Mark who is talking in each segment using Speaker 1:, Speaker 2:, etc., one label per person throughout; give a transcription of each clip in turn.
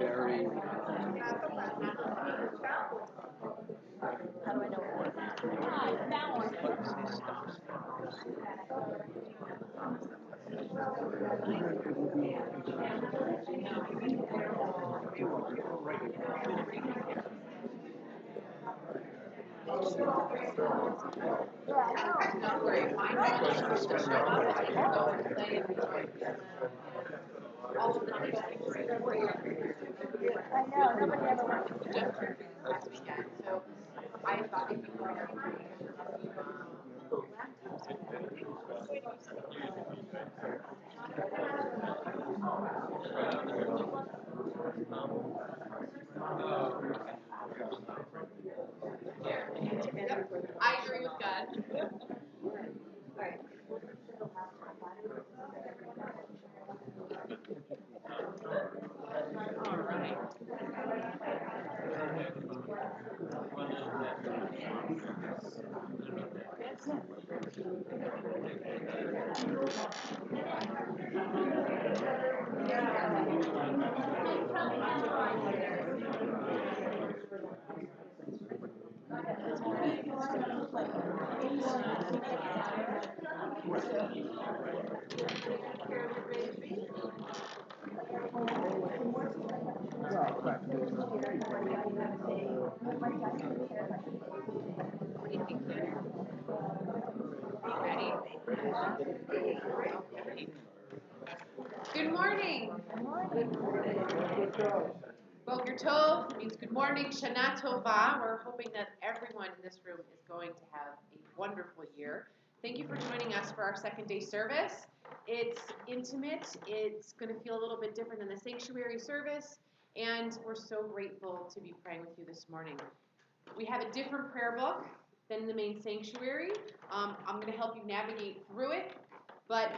Speaker 1: How do I know what? Ah, that one. Don't worry, mine was to show up and go and play and enjoy. All of them I know, nobody ever wants to just turned this past weekend, so I thought it'd be more I agree with God. All right. What do you think there? Ready? Good morning. Boker Tov means good morning. Shana Tova. We're hoping that everyone in this room is going to have a wonderful year. Thank you for joining us for our second day service. It's intimate. It's going to feel a little bit different than the sanctuary service, and we're so grateful to be praying with you this morning. We have a different prayer book than the main sanctuary. I'm going to help you navigate through it, but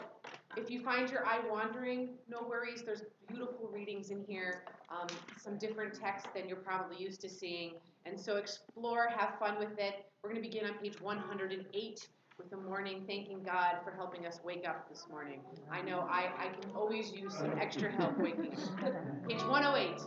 Speaker 1: if you find your eye wandering, no worries. There's beautiful readings in here, some different texts than you're probably used to seeing. And so explore, have fun with it. We're going to begin on page 108 with the morning, thanking God for helping us wake up this morning. I know I can always use some extra help waking up. Page 108.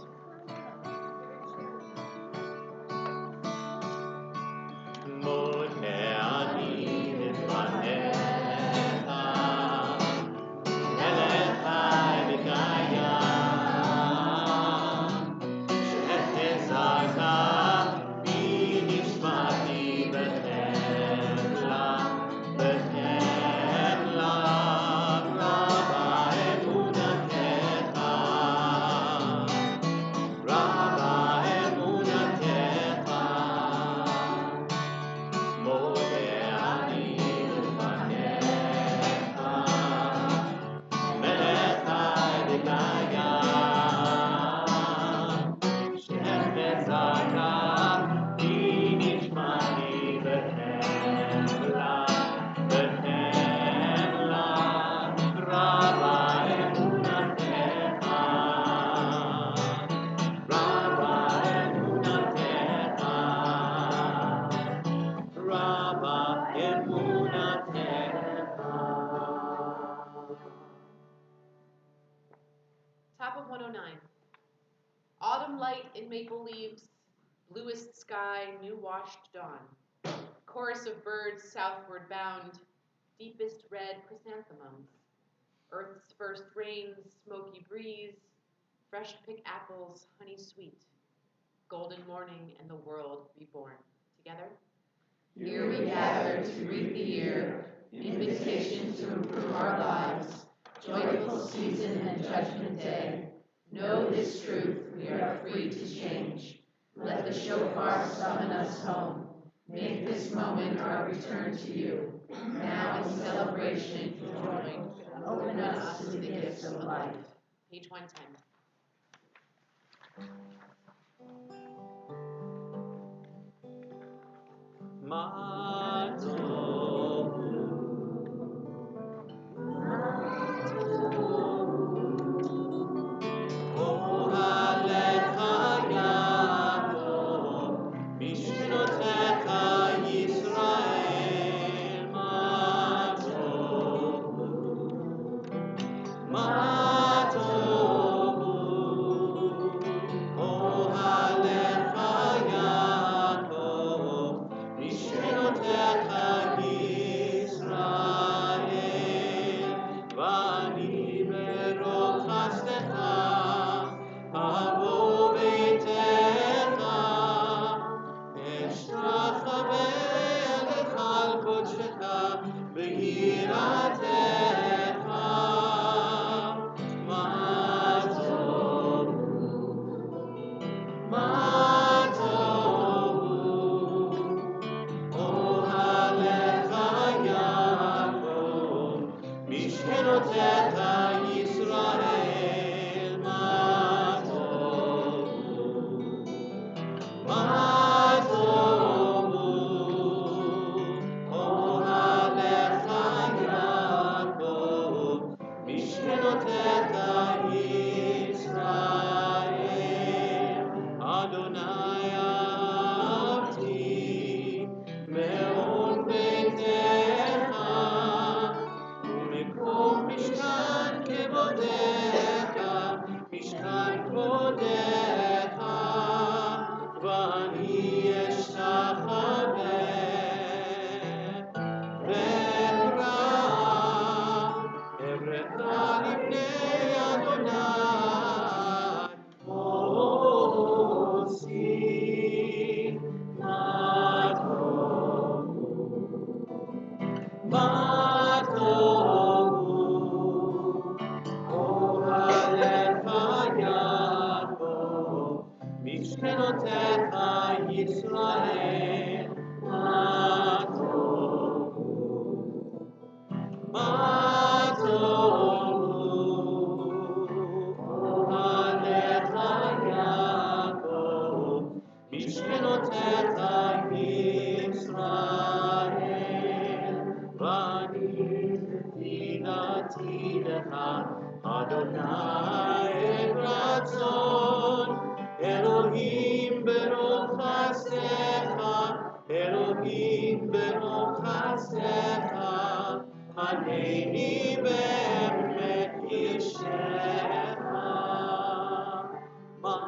Speaker 1: Top of 109. Autumn light in maple leaves, bluest sky, new washed dawn. Chorus of birds southward bound, deepest red chrysanthemums. Earth's first rains, smoky breeze, fresh pick apples, honey sweet. Golden morning and the world reborn. Together? Here we gather to greet the year, invitation to improve our lives, joyful season and judgment day. Know this truth, we are free to change. Let the shofar summon us home. Make this moment our return to you. Now in celebration, join. Open us to the gifts of life. Page 110.
Speaker 2: לכבודך, ואני אשתחווה ואקרא אברכה לפני אדוני. עושי מה טוב אוהליך יעקב, משכנותיך ישראל, מה טובו אוהליך יעקב, משכנותיך ישראל, ואני תפילתי לך, אדוני את רצון, אלוהים ברוב חסדך, אלוהים ברוב חסדך, הנני באמת אישך, מה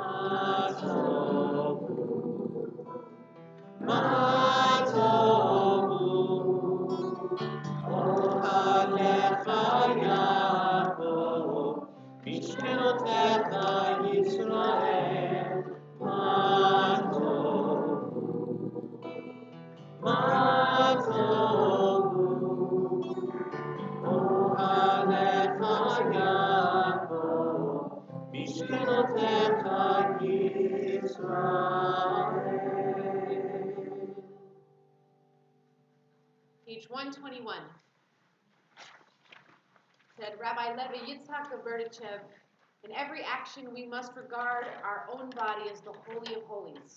Speaker 2: טובו אוהליך יעקב, משכנותיך ישראל, מה טובו אוהליך יעקב, משכנותיך ישראל.
Speaker 1: Page 121. Said Rabbi Levi Yitzhak of BethChaimChannel, in every action we must regard our own body as the Holy of Holies,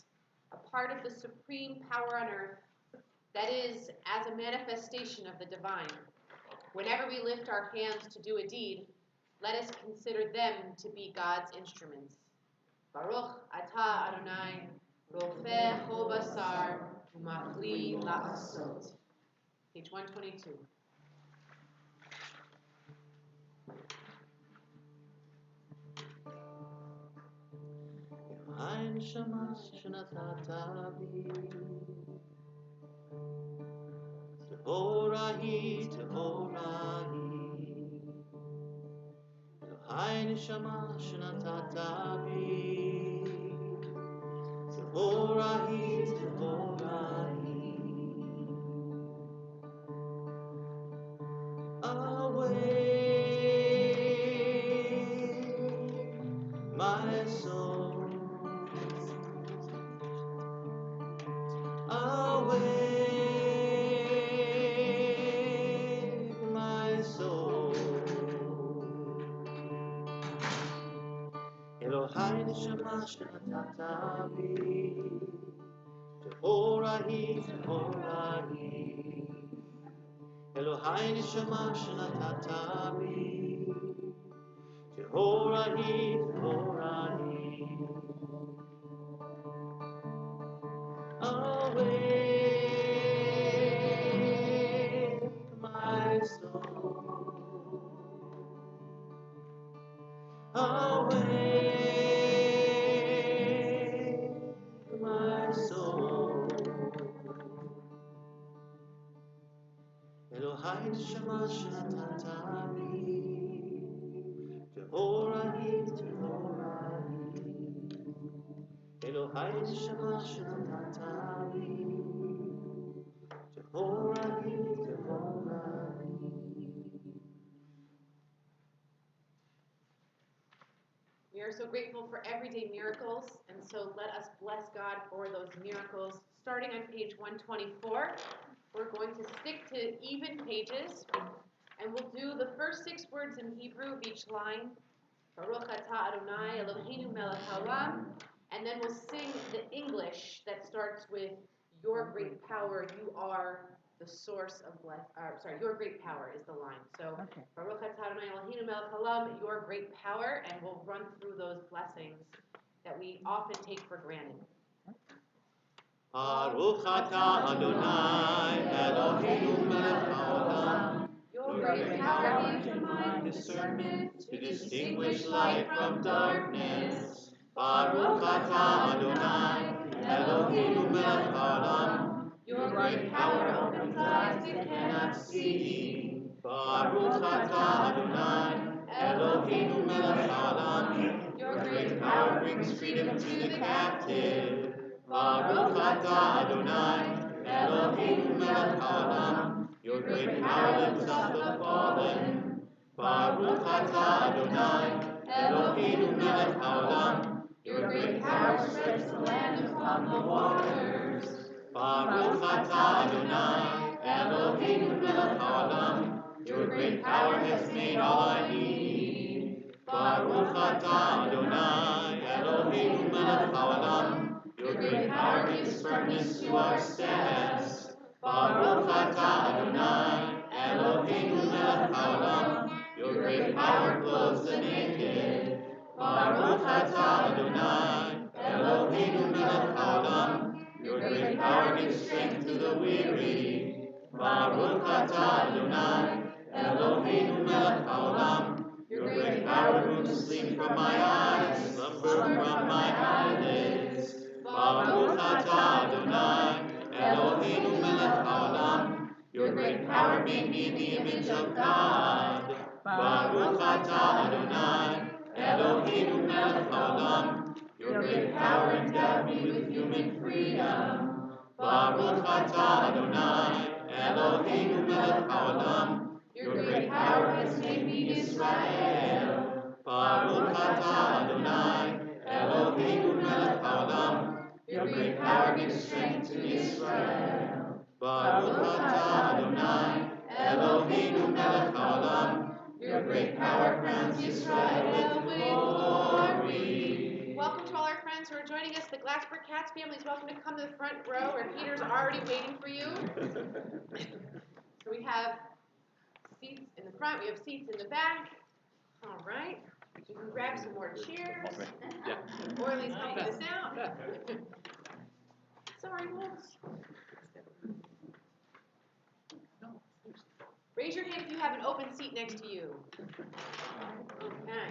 Speaker 1: a part of the supreme power on earth, that is, as a manifestation of the divine. Whenever we lift our hands to do a deed, let us consider them to be God's instruments. Baruch atah Adonai, rofeh chol basar, umachli la'asot. Page 122.
Speaker 2: הנשמה שנתת בי, טהורה היא, טהורה היא. הנשמה שנתת בי, טהורה היא, טהורה היא. Awake my soul, awake my soul. אלוהי נשמה שנתת בי, טהורה היא, טהורה היא. אלוהי נשמה שנתת בי, טהורה היא, טהורה היא. Awake my soul, awake my soul. אלוהי נשמה שנתת בי, טהורה היא, טהורה היא. אלוהי נשמה שנתת בי, טהורה היא, טהורה היא.
Speaker 1: We are so grateful for everyday miracles, and so let us bless God for those miracles. Starting on page 124, we're going to stick to even pages, and we'll do the first 6 words in Hebrew of each line. Baruch atah Adonai Eloheinu melech haolam, and then we'll sing the English that starts with your great power, you are the source of your great power is the line. So, okay. Baruch atah Adonai Eloheinu melech haolam, your great power, and we'll run through those blessings that we often take for granted.
Speaker 2: Baruch atah Adonai Eloheinu melech haolam,
Speaker 1: your great power gives your mind discernment
Speaker 2: to distinguish light from darkness. Baruch atah Adonai, Eloheinu melech haolam. Your great power opens eyes that cannot see. Baruch atah Adonai, Eloheinu melech haolam. Your great power brings freedom to the captive. Baruch atah Adonai, Eloheinu melech haolam. Your great power lifts up the fallen. Baruch atah Adonai, Eloheinu melech haolam. Your great power spreads the land upon the waters. Baruch atah Adonai, Eloheinu melech haolam. Your great power has made all I need. Baruch atah Adonai, Eloheinu melech haolam. Your great power gives firmness to our steps. Baruch atah Adonai, Eloheinu melech haolam. Your great power clothes the naked. Baruch atah Adonai, Eloheinu melech haolam. Your great power gives strength to the weary. Baruch atah Adonai, Eloheinu melech haolam. Your great power removes sleep from my eyes, slumber from my eyelids. Baruch atah Adonai, Eloheinu melech haolam. Your great power made me in the image of God. Baruch atah Adonai, Eloheinu melech haolam. Your great power endowed me with human freedom. Baruch atah Adonai, Eloheinu melech haolam. Your great power has made me Israel. Baruch atah Adonai, Eloheinu melech haolam. Your great power gives strength to Israel. Baruch atah Adonai, Eloheinu melech haolam. Your great power crowns Israel with glory.
Speaker 1: Welcome to all our friends who are joining us. The Glassberg Cats family is welcome to come to the front row, where Peter's already waiting for you. So we have seats in the front, we have seats in the back. All right. You can grab some more chairs. Or at least help this out. Sorry, Wolves. Raise your hand if you have an open seat next to you. Okay.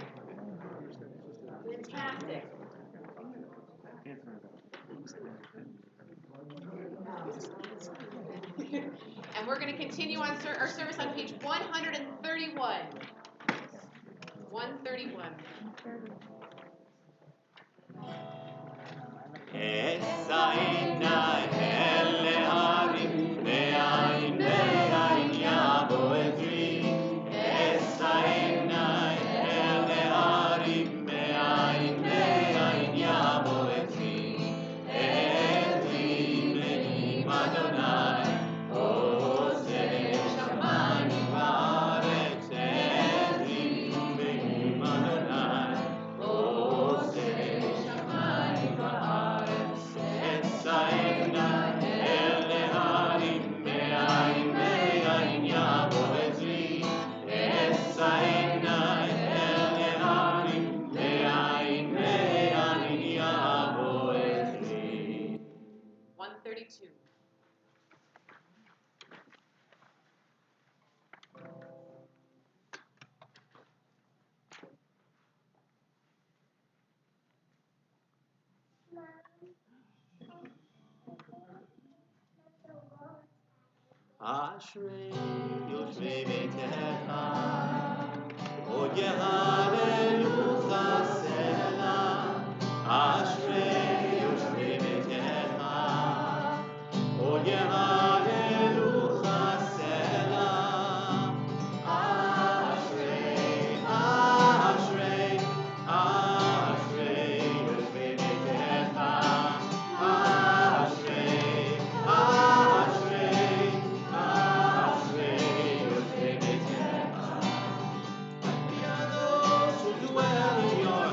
Speaker 1: Fantastic. And we're going to continue on our service on page 131. 131.
Speaker 2: Esaina ele harim me'ain me'ain yavo ezri. Esaina ele harim me'ain me'ain yavo ezri. Ezri me'im Adonai, oseh shamayim va'aretz. Ezri me'im Adonai, oseh shamayim va'aretz. Esaina ele harim me'ain me'ain yavo ezri. Esaina ele harim me'ain me'ain yavo ezri.
Speaker 1: 132.
Speaker 2: Ashrei yoshvei beitecha, od yehalelu chasela. Ashrei yoshvei beitecha, od yehalelu chasela. Ashrei, ashrei, ashrei yoshvei beitecha. Ashrei, ashrei, ashrei yoshvei beitecha. Kadosh who dwell in your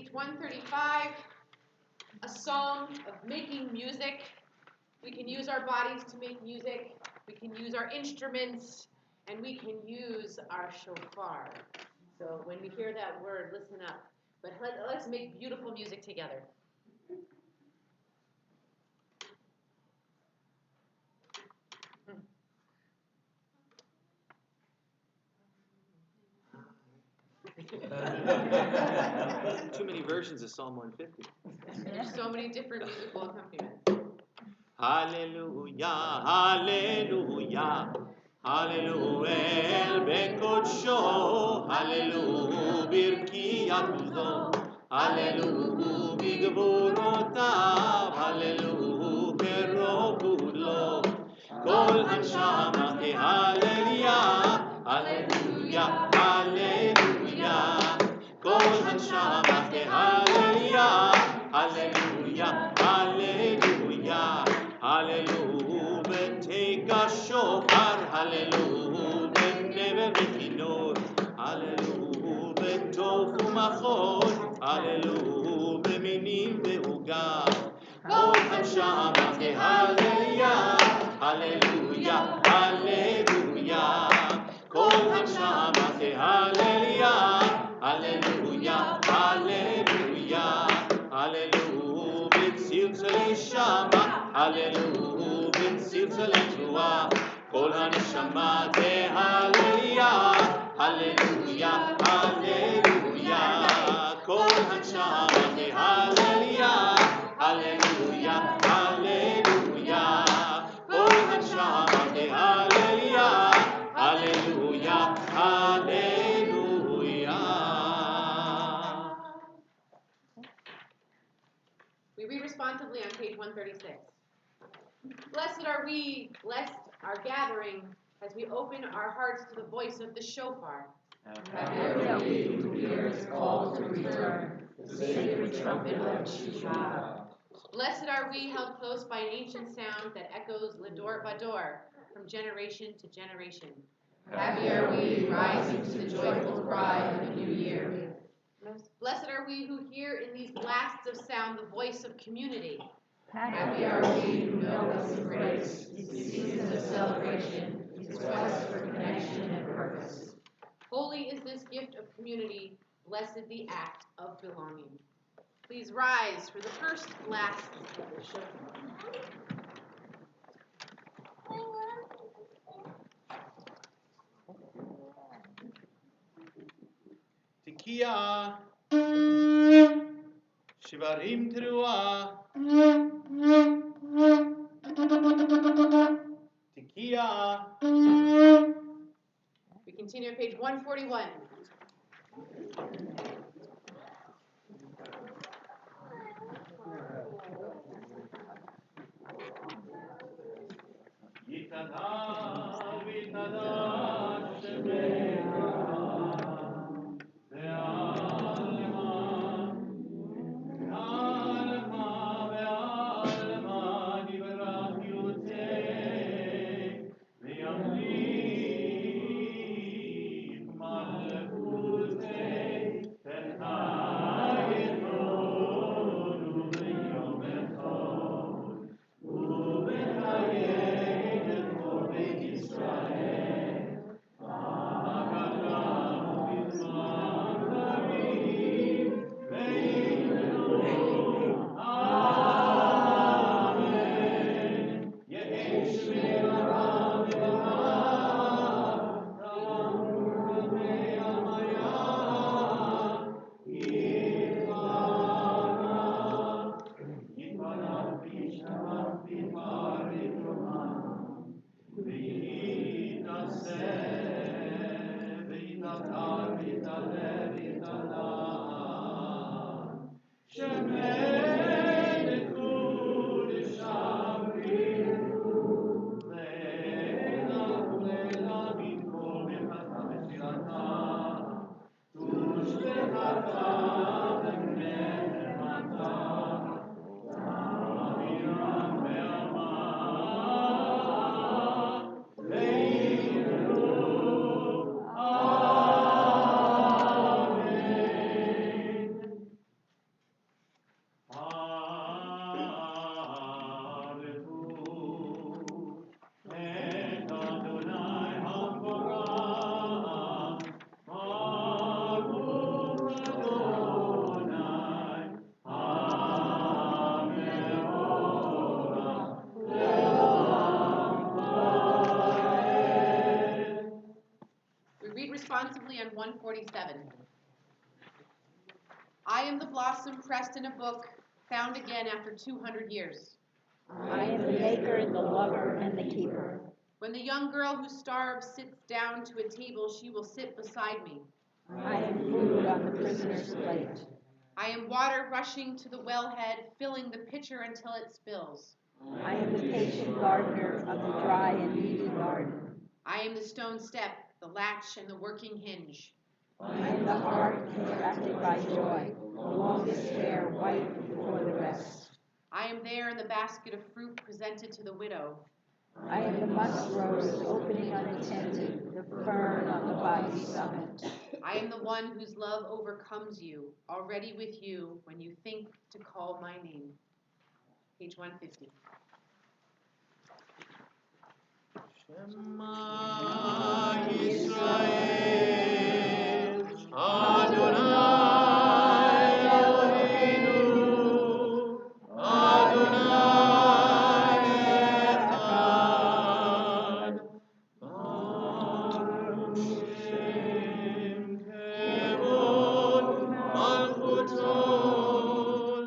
Speaker 1: Page 135, a song of making music. We can use our bodies to make music. We can use our instruments, and we can use our shofar. So when we hear that word, listen up. But let's make beautiful music together.
Speaker 2: Too many versions of Psalm 150.
Speaker 1: There's so many different musical accompaniments.
Speaker 2: Hallelujah, hallelujah, hallelujah, bekodsho, hallelujah, birkiyatuzo, hallelujah, bigvorotav, hallelujah, berokudlo, kol hanshama ke hallelujah, hallelujah, hallelujah, kol hanshama ke hallelujah, hallelujah, hallelujah. Hallelujah, take a shofar, hallelujah, never bekinor, hallelujah, tofu machor, hallelujah, minim ve'uga, kol hanshama ke hallelujah, hallelujah, hallelujah, kol hanshama ke hallelujah, hallelujah, hallelujah, hallelujah, b'tziltzalei shama. Hallelujah, b'tziltzalei kol haneshama te hallelujah, hallelujah, hallelujah, kol haneshama te hallelujah, hallelujah, hallelujah, kol haneshama te hallelujah, hallelujah, hallelujah.
Speaker 1: We read responsively on page 136. Blessed are we, blessed our gathering, as we open our hearts to the voice of the shofar.
Speaker 3: Happy are we who hear its call to return, the sacred trumpet of Shofar.
Speaker 1: Blessed are we, held close by an ancient sound that echoes Lador Vador, from generation to generation.
Speaker 3: Happy are we, rising to the joyful cry of the new year.
Speaker 1: Blessed are we who hear in these blasts of sound the voice of community.
Speaker 3: Happy are we who know its embrace, its season of celebration, its quest for connection and purpose.
Speaker 1: Holy is this gift of community, blessed the act of belonging. Please rise for the first blast of the shofar.
Speaker 2: Tekiah, Shivarim Teruah, Tekiah.
Speaker 1: We continue on page 141.
Speaker 2: Yitadal, Yitadal, Shemecha, Ve'alma, Alma, Ve'alma, Nivrach Yotei, Ve'yamlik, Malchutei, V'chayechon, U'v'yom echon, U'v'chayechon,
Speaker 1: 47. I am the blossom pressed in a book, found again after 200 years.
Speaker 3: I am the maker, the lover, and the keeper.
Speaker 1: When the young girl who starves sits down to a table, she will sit beside me.
Speaker 3: I am food on the prisoner's plate.
Speaker 1: I am water rushing to the wellhead, filling the pitcher until it spills.
Speaker 3: I am the patient gardener of the dry and needy garden.
Speaker 1: I am the stone step, the latch, and the working hinge.
Speaker 3: I am the heart contracted by joy, the longest hair white before the rest.
Speaker 1: I am there in the basket of fruit presented to the widow.
Speaker 3: I am the musk rose opening unattended, the fern on the body summit.
Speaker 1: I am the one whose love overcomes you, already with you when you think to call my name. Page 150.
Speaker 2: Shema Yisrael, Adonai Eloheinu, Adonai Echad. Baruch Shem Kevod Malchuto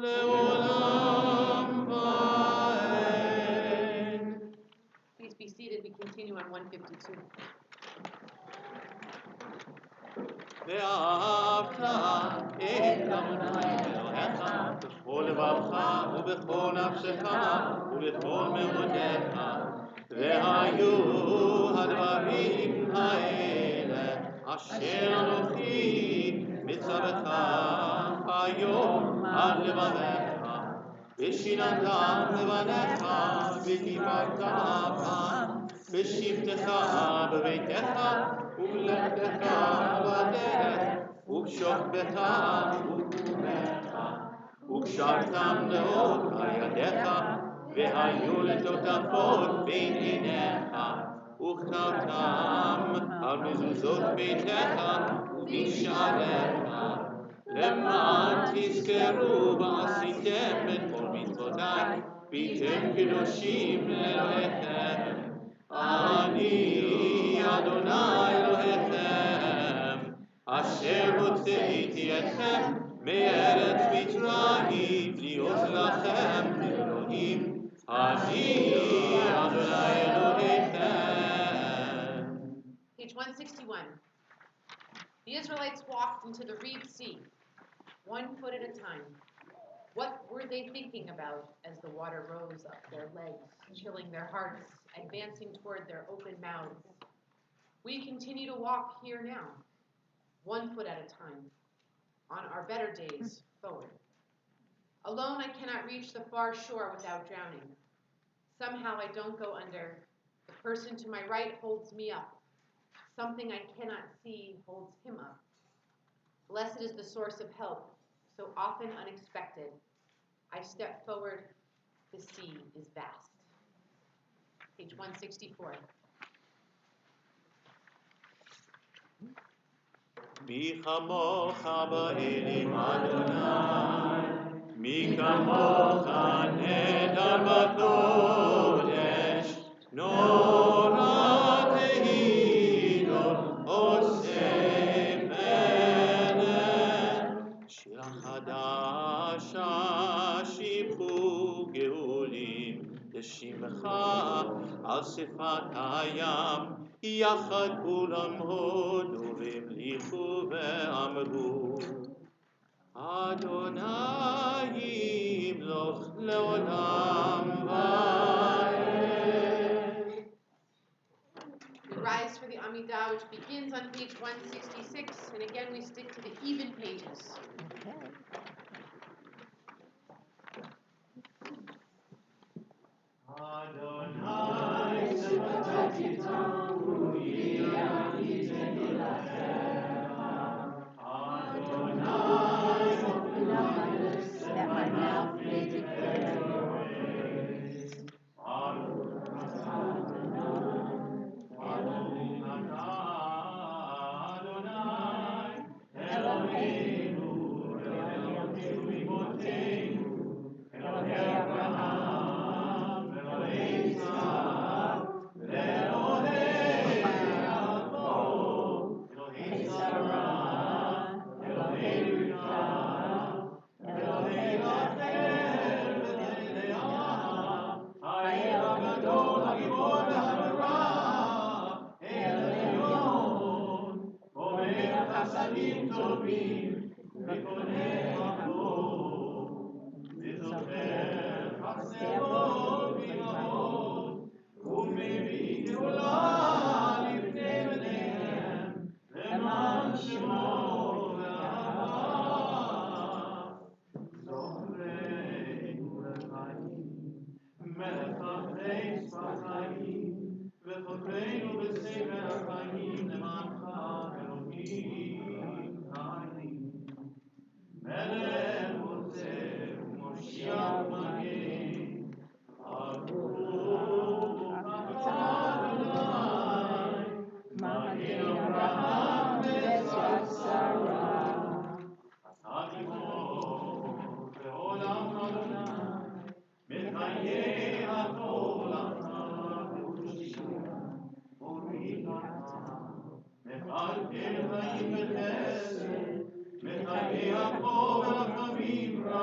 Speaker 2: Leolam Vaed.
Speaker 1: Please be seated. We continue on 152.
Speaker 2: ואהבת את אדוני אלוהיך בכל לבבך ובכל נפשך ובכל מאודיך. והיו הדברים האלה אשר אנוכי מצווך היום על לבביך. ושיננתם לבניך ודיברתם בשבתך בביתך ובלכתך בדרך ובשוכבך ובקומך וקשרתם מאוד על ידיך והיו לטוטפות בין עיניך וכתבתם על מזוזות ביתך ובשעריך למען תזכרו ועשיתם את כל מצוותיי והייתם קדושים לאלוהיכם. אני אדוני אלוהיכם אשר הוצאתי אתכם מארץ מצרים להיות לכם לאלוהים. אני אדוני אלוהיכם.
Speaker 1: Page 161. The Israelites walked into the Reed Sea, 1 foot at a time. What were they thinking about as the water rose up their legs, chilling their hearts, advancing toward their open mouths? We continue to walk here now, 1 foot at a time, on our better days forward. Alone I cannot reach the far shore without drowning. Somehow I don't go under. The person to my right holds me up. Something I cannot see holds him up. Blessed is the source of help, so often unexpected. I step forward, the sea is vast. Page 164.
Speaker 2: מי כמוך באלים אדוני, מי כמוך נהדר בקודש, נורא תהילות עושה מלך. שיר החדש שיפו גאולים לשמך על שפת הים, יחד כולם הודו והמליכו ואמרו אדוני ימלוך לעולם ועד.
Speaker 1: We rise for the Amidah, which begins on page 166, and again we stick to the even pages.
Speaker 2: Adonai sefatati tamu yiyaditeni lachecha. Adonai
Speaker 3: Open up my lips that my mouth may declare your praise.
Speaker 2: Baruch atah Adonai Eloheinu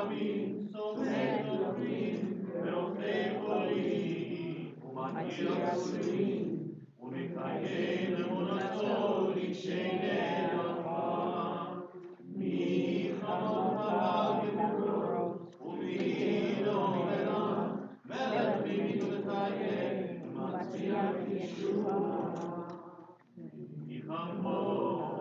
Speaker 2: רחמים, סומך נופלים, ורופא חולים, ומכיר אסורים, ומקיים אמונתו רגשי נערכה. מי חמור הרב יגברות, ומי לא אליו, מלך פנימי ומקיים, ומצליח ישועה. כי כמוך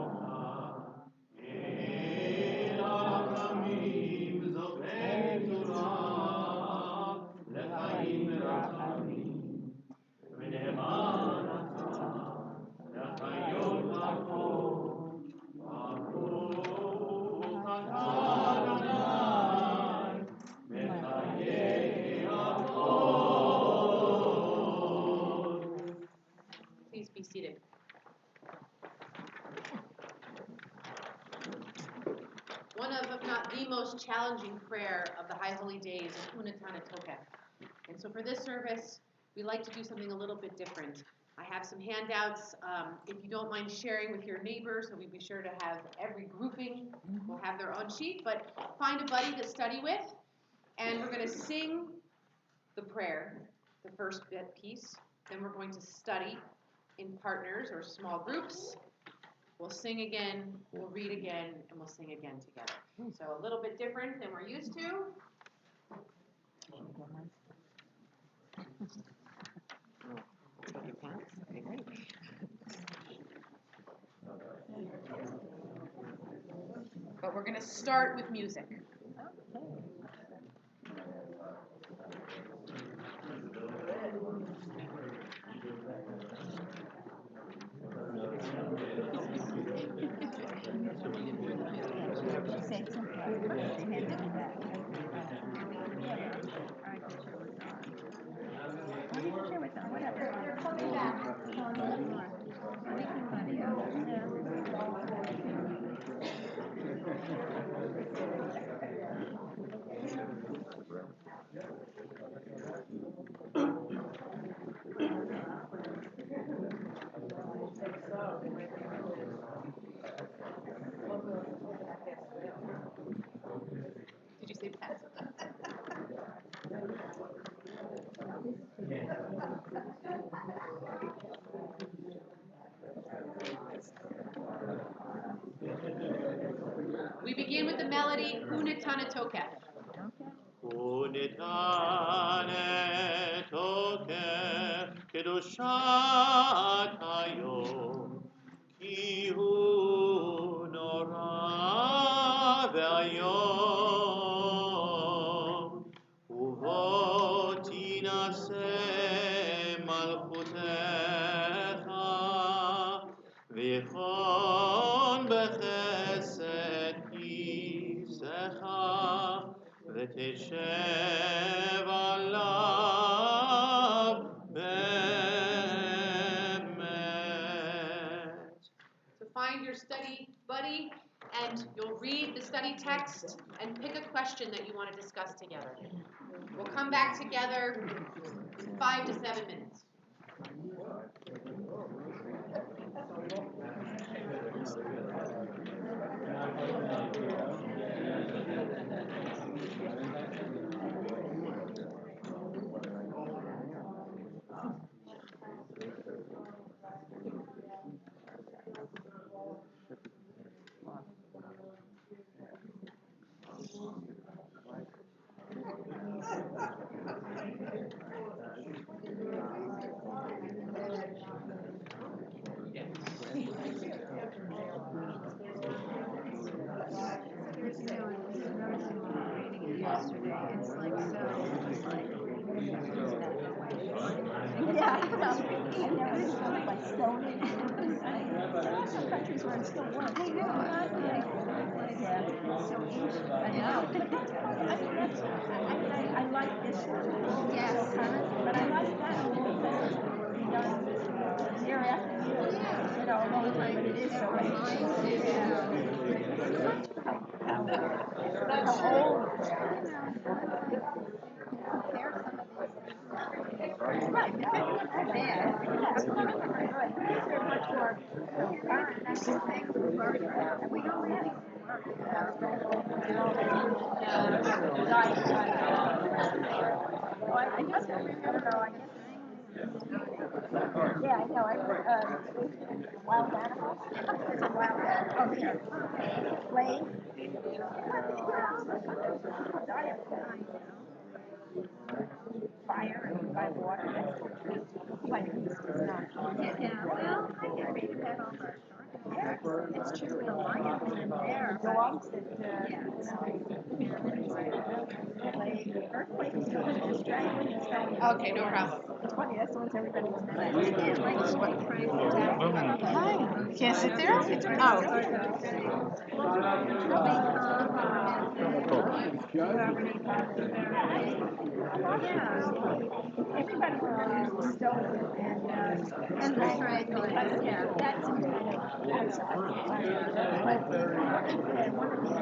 Speaker 2: אין הרחמים, זאת עת גדולה, לחיים ורחמים, ונאמן אתה, לחיות הכל, ברוך אתה אדוני, מחיי הכל.
Speaker 1: Please be seated. One of, if not the most challenging prayer of the High Holy Days is Unatana Tokef. And so for this service, we like to do something a little bit different. I have some handouts. If you don't mind sharing with your neighbors, so we'd be sure to have every grouping will have their own sheet, but find a buddy to study with, and we're going to sing the prayer, the first bit piece. Then we're going to study in partners or small groups. We'll sing again, we'll read again, and we'll sing again together. So a little bit different than we're used to. Take your pants. Okay, great. But we're going to start with music. Did you say pass? We begin with the melody Unatana Tokef.
Speaker 2: ונתנה תוקף קדושת היום, כי הוא נורא ואיום, ובו תינשא מלכותך, ויכון בחסד כיסך, ותשב עליו באמת.
Speaker 1: So find your study buddy and you'll read the study text and pick a question that you want to discuss together. We'll come back together in 5 to 7 minutes.
Speaker 3: I like this one. Yes. But I like that one better. Year after year. You know, a long time, but it is so ancient. How old. Right, no, that's bad. Yes, right. These are much more current. That's the thing we've learned about. And we don't have I guess I remember. Yeah, I know. I wild animals. It's a wild animal. Oh, here. Play. Diet. Fire and by water. Like this does not. Yeah, well, I can read that over. Yeah, it's true. The lions are there. Dogs that, earthquake is coming to Australia.
Speaker 1: Okay, no problem.
Speaker 3: It's funny, that's the ones everybody was mad.
Speaker 4: Hi. Can't sit there?
Speaker 3: Everybody used the stove and the triangle. Yeah, that's and one of the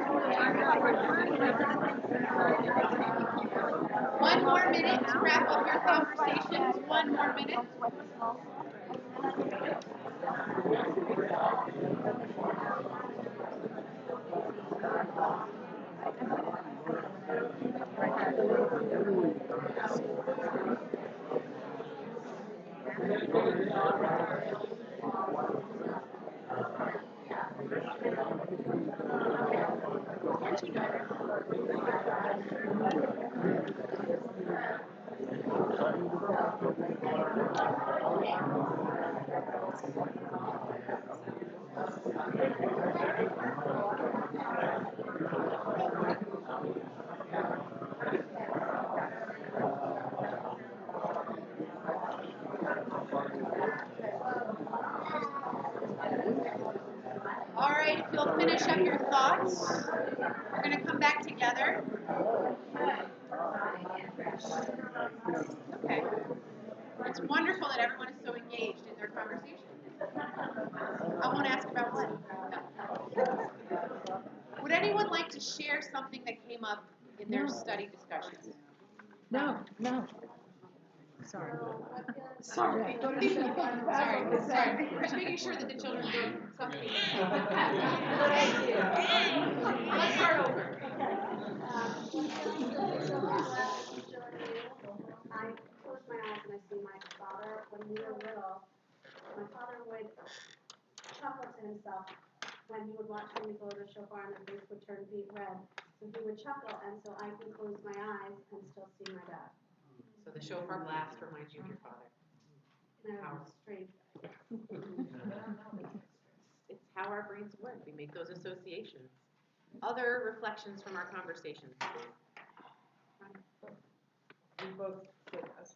Speaker 3: I don't know which one
Speaker 1: One more minute to wrap up your conversations. One more minute. All right, if you'll finish up your thoughts, we're going to come back together. Okay. It's wonderful that everyone is so engaged in their conversation. I won't ask about what. Would anyone like to share something that came up in their study discussions?
Speaker 4: No.
Speaker 1: Sorry. Sorry. Just making sure that the children do something. Thank you. Let's start over.
Speaker 5: I close my eyes and I see my father. When we were little, my father would chuckle to himself when he would watch me blow the shofar and the face would turn deep red. So he would chuckle, and so I can close my eyes and still see my dad.
Speaker 1: So the shofar blast reminds you of your father.
Speaker 5: How strange.
Speaker 1: It's how our brains work. We make those associations. Other reflections from our conversations.
Speaker 4: We both said us.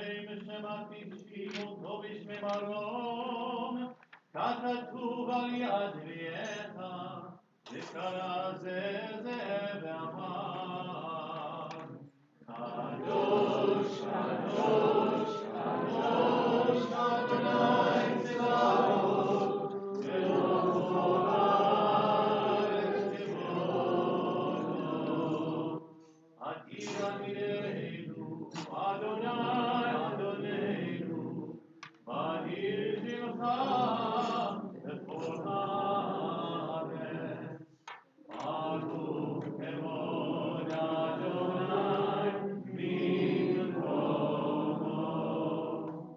Speaker 2: way. מרום, ככתוב על יד אביך, וקרא זה ואמר, קדוש, קדוש, קדוש, אדוני צבאות, אלוהינו הארץ כבודו. עתיד עתידנו, אדוני אדוננו, מהיר שמך בכל הארץ. ברוך כבוד אדוני במקומו.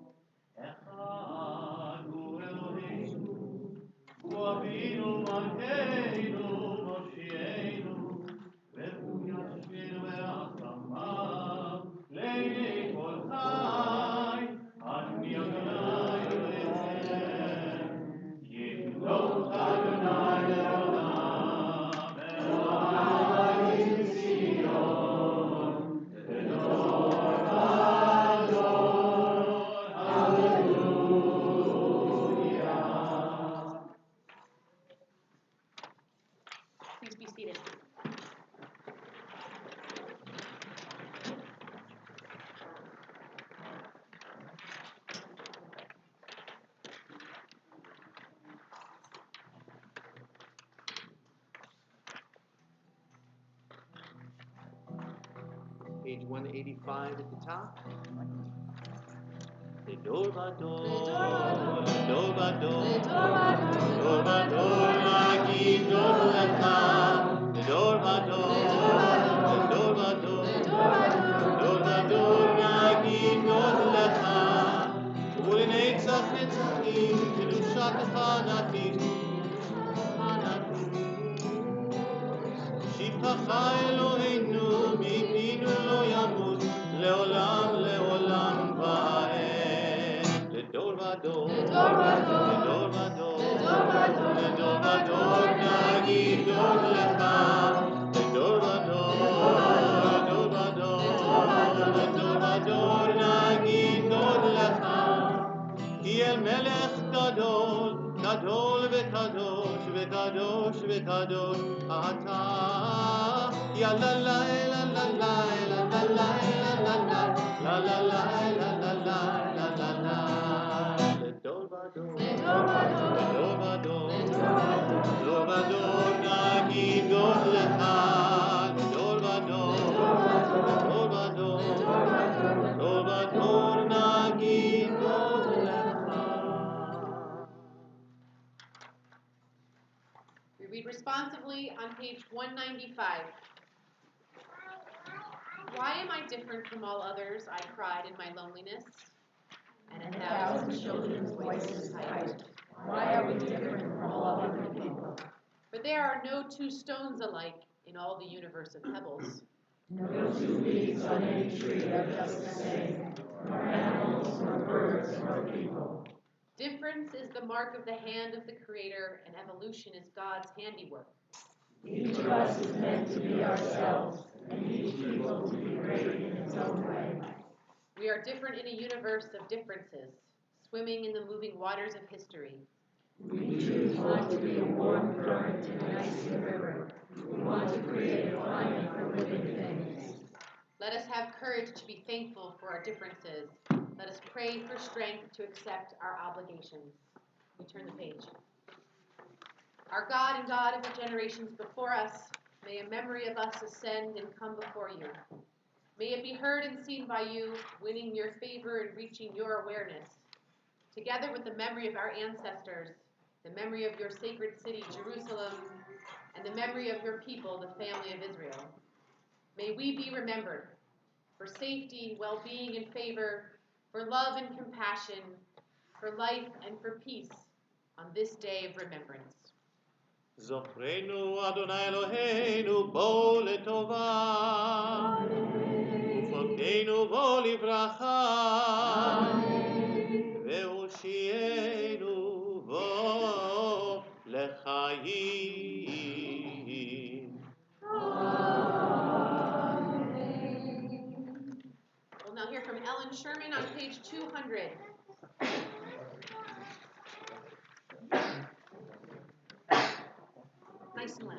Speaker 2: אחד הוא אלוהינו, הוא אבינו מלכנו מושיענו, והוא ישביר ברחמיו לעיני כל חי. אני אדוני אלוהיכם, ימלוך אדוני לעולם, אלוהי ציון, לדור ודור, הללויה.
Speaker 1: Please be seated.
Speaker 2: Page 185 at the top. Ledor vador, ledor vador, ledor vador, nagid dor lecha. Ledor vador, ledor vador, ledor vador, nagid dor lecha. ולנצח נצחים, קדושתך נפיץ, שבטך אלוהינו, מפינו לא ימות, לעולם לעולם ועד. לדור ודור, לדור ודור, לדור ודור, נגיד דור לך. לדור ודור, לדור ודור, נגיד דור לך. כי אל מלך גדול, גדול וקדוש, וקדוש וקדוש אתה. יא לה לה לה לה לה לה לה לה לה לה לה לה לה לה לה לה לה. לדור ודור, לדור ודור, לדור ודור, נגיד דור לך. לדור ודור, לדור ודור, לדור ודור, נגיד דור לך.
Speaker 1: We read responsively on page 195. Why am I different from all others? I cried in my loneliness. And a thousand children's voices piped.
Speaker 4: Why are we different from all other people?
Speaker 1: For there are no two stones alike in all the universe of pebbles.
Speaker 4: No two leaves on any tree are just the same, nor animals, nor birds, nor people.
Speaker 1: Difference is the mark of the hand of the Creator, and evolution is God's handiwork.
Speaker 4: Each of us is meant to be ourselves, and each people to be great in its own way.
Speaker 1: We are different in a universe of differences, swimming in the moving waters of history.
Speaker 4: We choose not to be a warm current in an icy river. We want to create a climate for living things.
Speaker 1: Let us have courage to be thankful for our differences. Let us pray for strength to accept our obligations. We turn the page. Our God and God of the generations before us, may a memory of us ascend and come before you. May it be heard and seen by you, winning your favor and reaching your awareness. Together with the memory of our ancestors, the memory of your sacred city, Jerusalem, and the memory of your people, the family of Israel. May we be remembered for safety, well-being, and favor, for love and compassion, for life and for peace on this day of remembrance.
Speaker 2: זוכרנו אדוני אלוהינו בוא לטובה, ופוקדנו בוא לברכה, והושיענו בוא לחיים.
Speaker 1: We'll now hear from Ellen Sherman on page 200. nice and loud.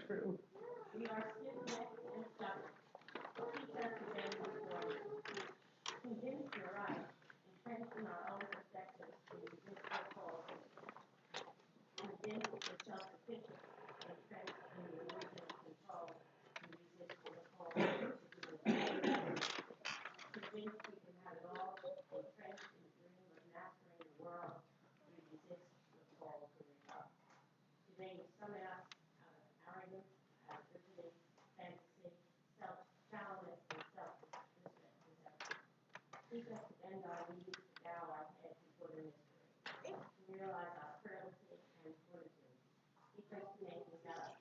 Speaker 6: True.
Speaker 4: We are stiff-necked and stubborn. Teach us to bend before you. Convinced you're right, entrenched in our own perspectives, we resist the call. Convinced we're self-sufficient, entrenched in the illusion of control, we resist the call. Convinced we can have it all, entrenched in the dream of mastering the world, we resist the call to wake. Today, you summon us out of arrogance, adversity, fantasy, self-shallowness, and self-deception. Teach us to bend our knees, to bow our heads before the mystery, to realize our frailty and fortitude. Teach us to make yourself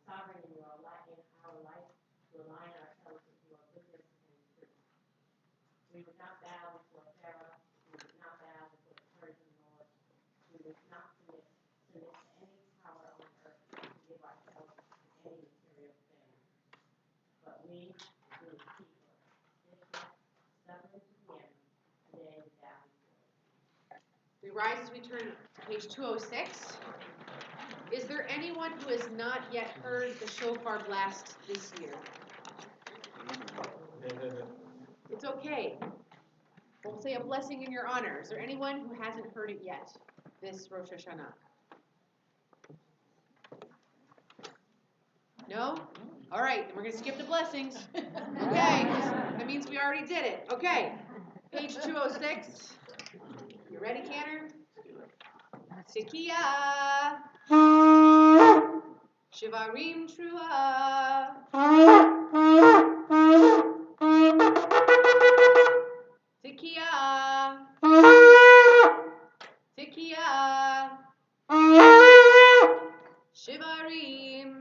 Speaker 4: sovereign in our life, to align ourselves with your goodness and truth. We would not bow before Pharaoh. We would not bow before the Persian Lord. We would not submit to any power on earth to give ourselves to any material thing. But we, Jewish people, stiff-necked, stubborn to the end, today we bow before you.
Speaker 1: We rise as we turn to page 206. Is there anyone who has not yet heard the shofar blast this year? It's okay. We'll say a blessing in your honor. Is there anyone who hasn't heard it yet this Rosh Hashanah? No? All right, then we're going to skip the blessings. Okay, that means we already did it. Okay, page 206. You ready, Canner? Tekiah. Shivarim Trua. Tekiah. Tekiah. Shivarim.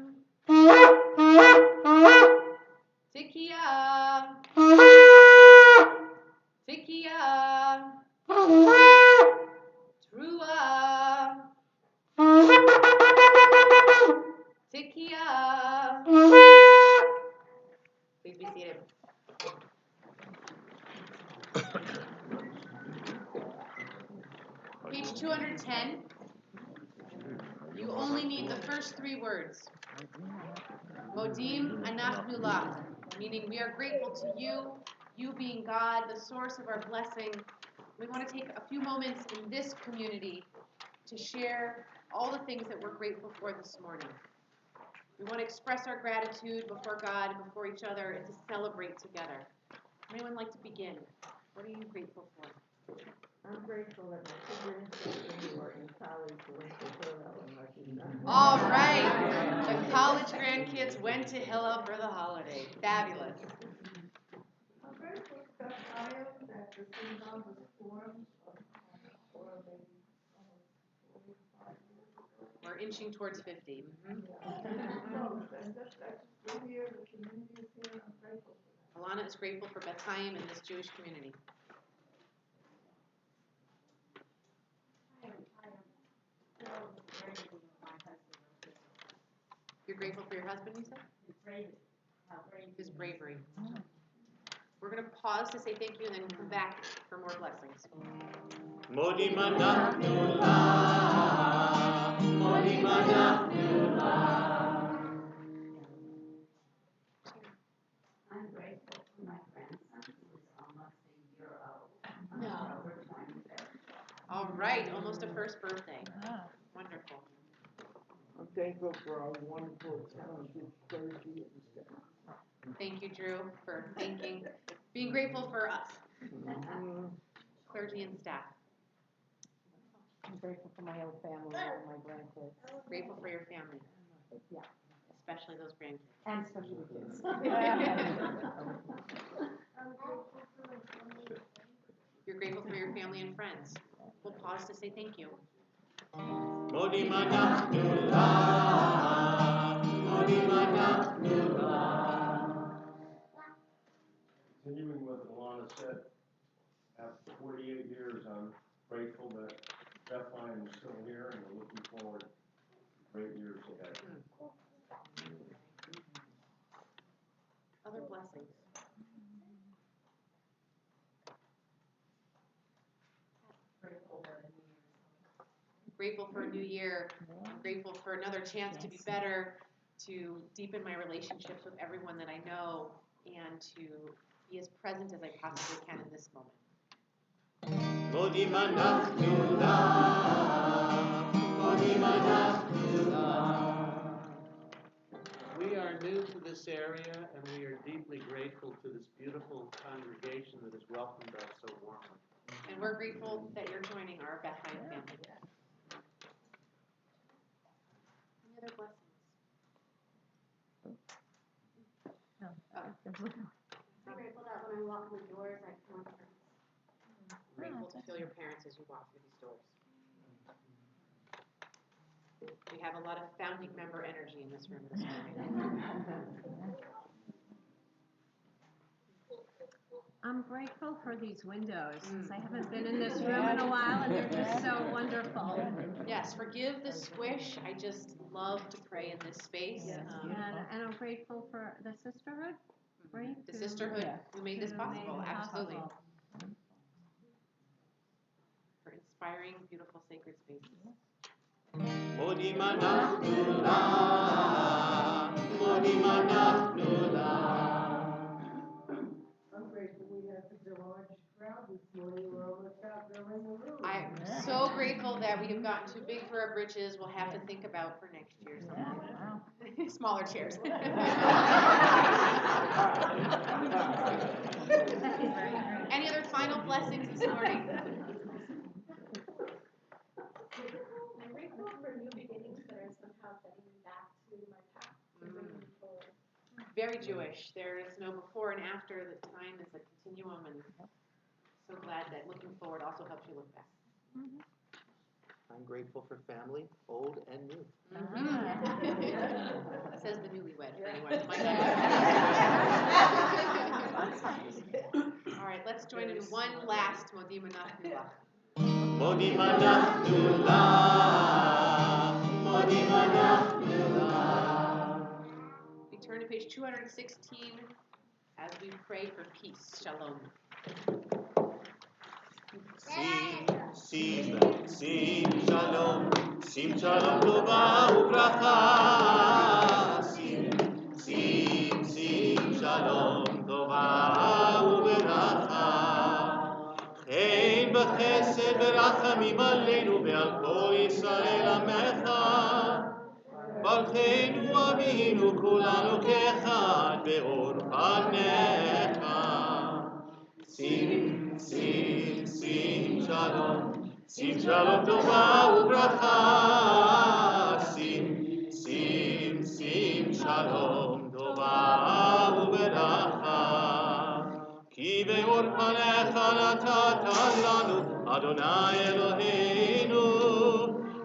Speaker 1: Tekiah. Tekiah. Trua. Tekiah. Please be seated. Page 210. You only need the first three words. Modim anachnu lach, meaning we are grateful to you, you being God, the source of our blessing. We want to take a few moments in this community to share all the things that we're grateful for this morning. We want to express our gratitude before God and before each other and to celebrate together. Anyone like to begin? What are you grateful for?
Speaker 7: I'm grateful that my children who are in college went to Hillel and Lucky.
Speaker 1: All right. The college grandkids went to Hillel for the holiday. Fabulous.
Speaker 7: I'm grateful to BethChaimChannel that the synagogue was formed for maybe almost 45 years ago.
Speaker 1: We're inching towards 50. Mm-hmm.
Speaker 7: No, and just here, the community is here, I'm grateful for that.
Speaker 1: Alana is grateful for BethChaim and this Jewish community. You're grateful for your husband, you said? His bravery. We're going to pause to say thank you and then come back for more blessings.
Speaker 2: Modim anachnu lach, modim anachnu lach.
Speaker 3: I'm grateful for my grandson, who is almost a year old, on October 25th.
Speaker 1: All right, almost a first birthday. Wonderful.
Speaker 6: I'm thankful for our wonderful, talented clergy and staff.
Speaker 1: Thank you, Drew, for being grateful for us, clergy and staff.
Speaker 8: I'm grateful for my whole family and my grandkids.
Speaker 1: Grateful for your family.
Speaker 8: Yeah.
Speaker 1: Especially those grandkids.
Speaker 8: And especially the kids.
Speaker 1: You're grateful for your family and friends. We'll pause to say thank you.
Speaker 2: Modim anachnu lach, modim anachnu lach.
Speaker 9: Continuing what Alana said, after 48 years, I'm grateful that BethChaim is still here, and we're looking forward to great years ahead.
Speaker 1: Other blessings. grateful for a new year. I'm grateful for another chance to be better, to deepen my relationships with everyone that I know, and to be as present as I possibly can in this moment.
Speaker 2: מודים אנחנו לך, מודים אנחנו לך. We are new to this area, and we are deeply grateful to this beautiful congregation that has welcomed us so warmly.
Speaker 1: And we're grateful that you're joining our BethChaim family. Any other blessings?
Speaker 5: I'm grateful that when I walk in the doors, I feel my friends.
Speaker 1: Grateful to feel your parents as you walk through these doors. We have a lot of founding member energy in this room this morning.
Speaker 10: I'm grateful for these windows, since I haven't been in this room in a while, and they're just so wonderful.
Speaker 1: Yes, forgive the squish. I just love to pray in this space.
Speaker 10: Yes. And I'm grateful for the sisterhood, right?
Speaker 1: The sisterhood who made this possible, absolutely. For inspiring, beautiful, sacred spaces.
Speaker 2: מודים אנחנו לך, מודים אנחנו לך.
Speaker 7: I'm grateful we had such a large crowd this morning. We're almost outgrowing the room.
Speaker 1: I'm so grateful that we have gotten too big for our britches. We'll have to think about for next year something. Smaller chairs. Any other final blessings this morning?
Speaker 5: I'm grateful for new beginnings that are somehow getting me back to my path and bringing me forward.
Speaker 1: Very Jewish. There is no before and after. The time is a continuum, and so glad that looking forward also helps you look back.
Speaker 2: I'm grateful for family, old and new.
Speaker 1: That says the newlywed for anyone who might not. All right, let's join in one last Modim Anachnu Lach.
Speaker 2: מודים אנחנו לך, מודים אנחנו לך.
Speaker 1: We turn to page 216 as we pray for peace. Shalom.
Speaker 2: שים שלום, שים שלום טובה וברכה. שים שלום טובה וברכה. חן וחסד ורחמים עלינו ועל כל ישראל עמך. ברכנו אבינו כולנו כאחד באור פניך. שים שלום טובה וברכה. שים שלום טובה וברכה. כי באור פניך נתת לנו, אדוני אלוהינו,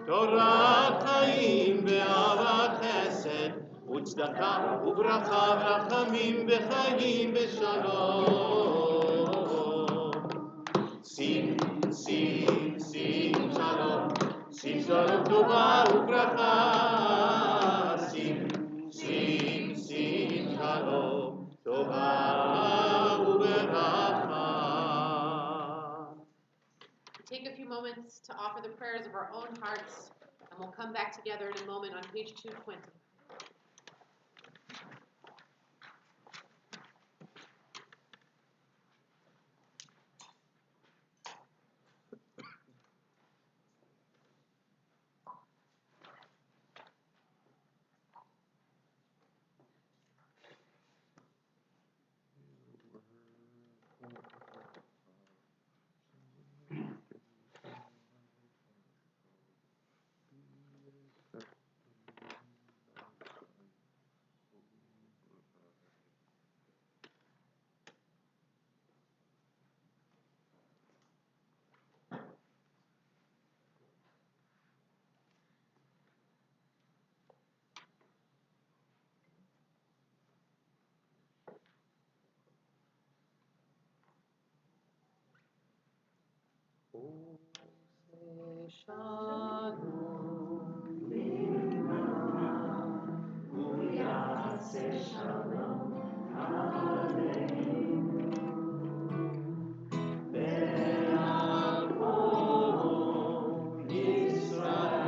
Speaker 2: תורת חיים ואהבת חסד, וצדקה וברכה ורחמים וחיים ושלום. שים שלום טובה וברכה. שים שלום טובה וברכה.
Speaker 1: Take a few moments to offer the prayers of our own hearts, and we'll come back together in a moment on page 220.
Speaker 2: Israel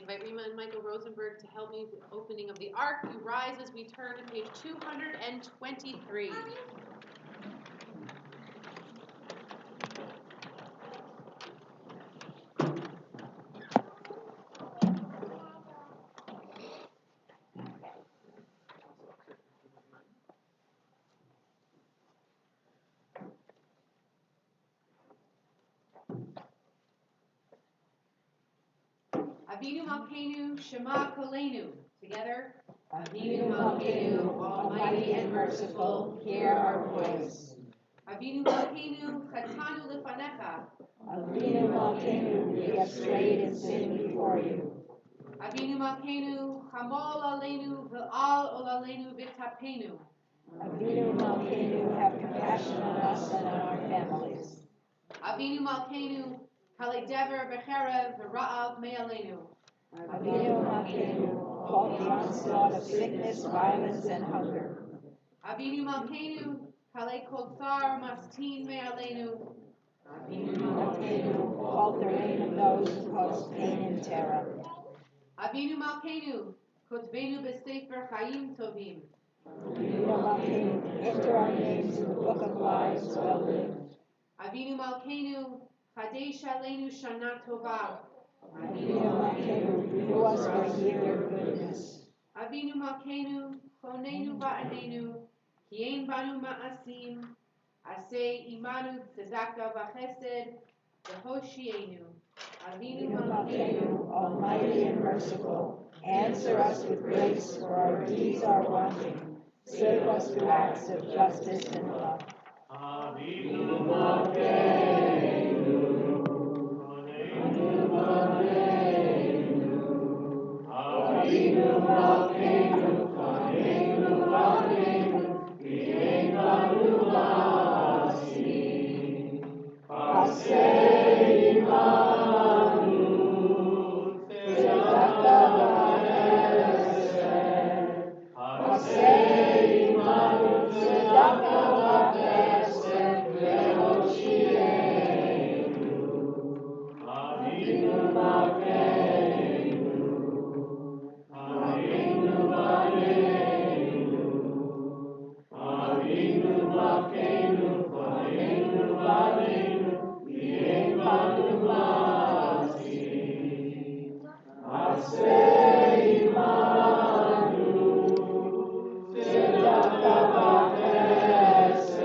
Speaker 1: invite Rima and Michael Rosenberg to help me with the opening of the Ark. You rise as we turn to page 223. Avinu Malkeinu, Shema Kolenu. Together.
Speaker 8: Avinu Malkeinu, almighty and merciful, hear our voice.
Speaker 1: Avinu Malkeinu, Chatanu Lefanecha.
Speaker 8: Avinu Malkeinu, we have strayed in sin before you.
Speaker 1: Avinu Malkeinu, Chamol Aleinu, Ve'al Olaleinu V'tapenu.
Speaker 8: Avinu Malkeinu, have compassion on us and on our families.
Speaker 1: Avinu Malkeinu, Kale Dever Becherev V'ra'av Me'aleinu.
Speaker 8: Avinu Malkeinu, halt the onslaught of sickness, violence, and hunger.
Speaker 1: Avinu Malkeinu, Kale Kol Tsar Mastin Me'aleinu.
Speaker 8: Avinu Malkeinu, halt the reign of those who cause pain and terror.
Speaker 1: Avinu Malkeinu, Kotvenu B'Sefer Chaim Tovim.
Speaker 8: Avinu Malkeinu, enter our names in the book of lives well lived.
Speaker 1: Avinu Malkeinu, Chadesh Aleinu Shana Tova.
Speaker 8: Avinu Malkeinu, renew us for a year of goodness.
Speaker 1: Avinu Malkeinu, Chonenu Ba'anenu, Kien Banu Ma'asim, Aseh Imanu Tzedaka V'Chesed, V'Hoshienu. Avinu
Speaker 8: Avinu
Speaker 1: Malkeinu,
Speaker 8: Malkeinu, almighty and merciful, answer us with grace, for our deeds are wanting. Save us through acts of justice and love.
Speaker 2: Avinu Malkeinu, Avinu Malkeinu, Avinu Malkeinu, Avinu Malkeinu, V'yein banu ma'asim, Aseh imanu, tzedakah v'chesed, Aseh imanu, tzedakah v'chesed, ve'hoshienu. Avinu Malkeinu, Avinu Malkeinu, Avinu Malkeinu, Avinu Malkeinu, V'yein banu ma'asim, Aseh imanu, tzedakah v'chesed,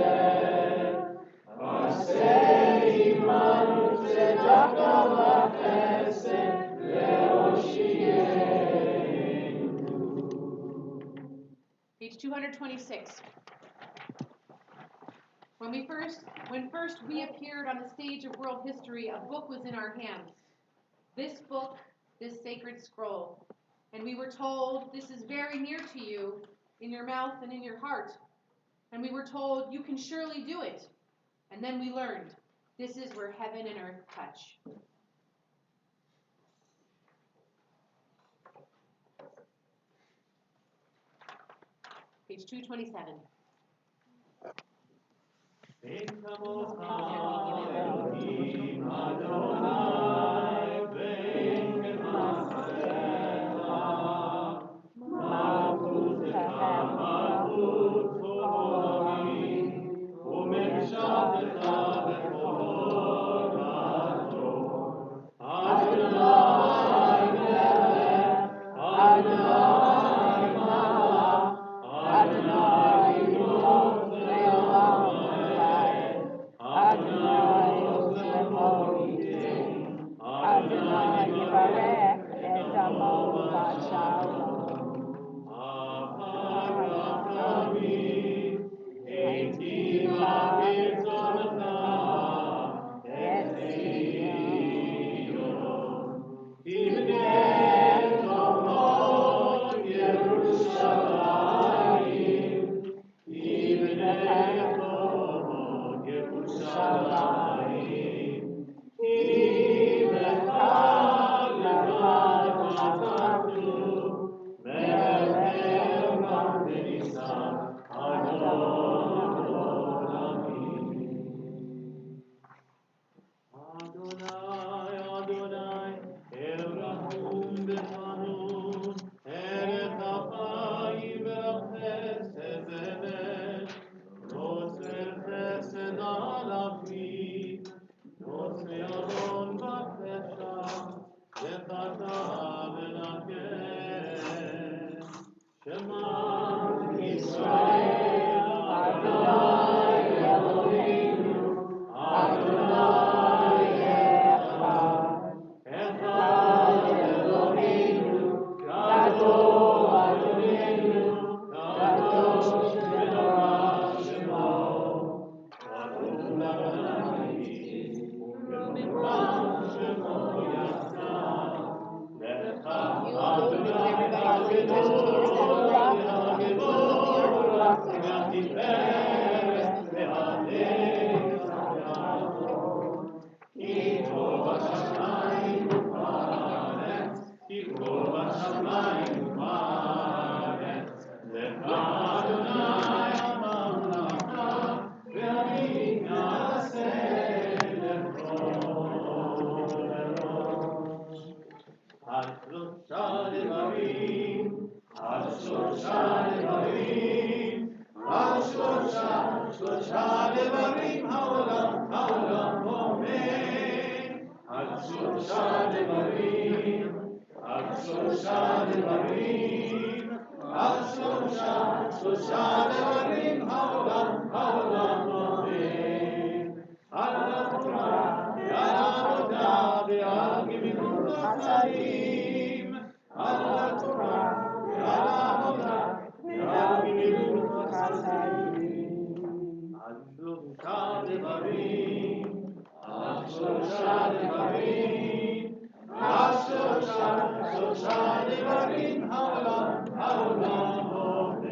Speaker 2: Aseh imanu, tzedakah v'chesed, ve'hoshienu.
Speaker 1: Page 226. When first we appeared on the stage of world history, a book was in our hands. This book, this sacred scroll. And we were told, this is very near to you, in your mouth and in your heart. And we were told, you can surely do it. And then we learned, this is where heaven and earth touch. Page 227.
Speaker 2: Ein kamocha Elohim Adonai, ve'en kema'asecha, malchutecha malchut olamim, u'memshaltecha bechol ha'ador. Adonai melech, Adonai malach, Adonai yimlok le'olam v'ed. Adonai ויעבון בפשע, וחטא ונקל. שמע ישראל, אדוני אלוהינו, אדוני אחד. אחד אלוהינו, גדול אדוננו, קדוש ונורא שמו. ברוך לאדוני, ובמקום שמו יצא. לך אדוני הגבורה, והתפארת והנצח והכבוד. כי טוב השמיים ובארץ, כי טוב השמיים ובארץ. לך אדוני הממלכה, והבניין הסדר כל אנוש. על שלושה דברים, על שלושה דברים, על שלושה דברים העולם עומד. על שלושה דברים, על שלושה דברים, על שלושה דברים העולם עומד. על התורה ועל העבודה ועל גמילות חסדים. על התורה ועל העבודה ועל גמילות חסדים. על שלושה דברים, על שלושה דברים, על שלושה דברים העולם עומד.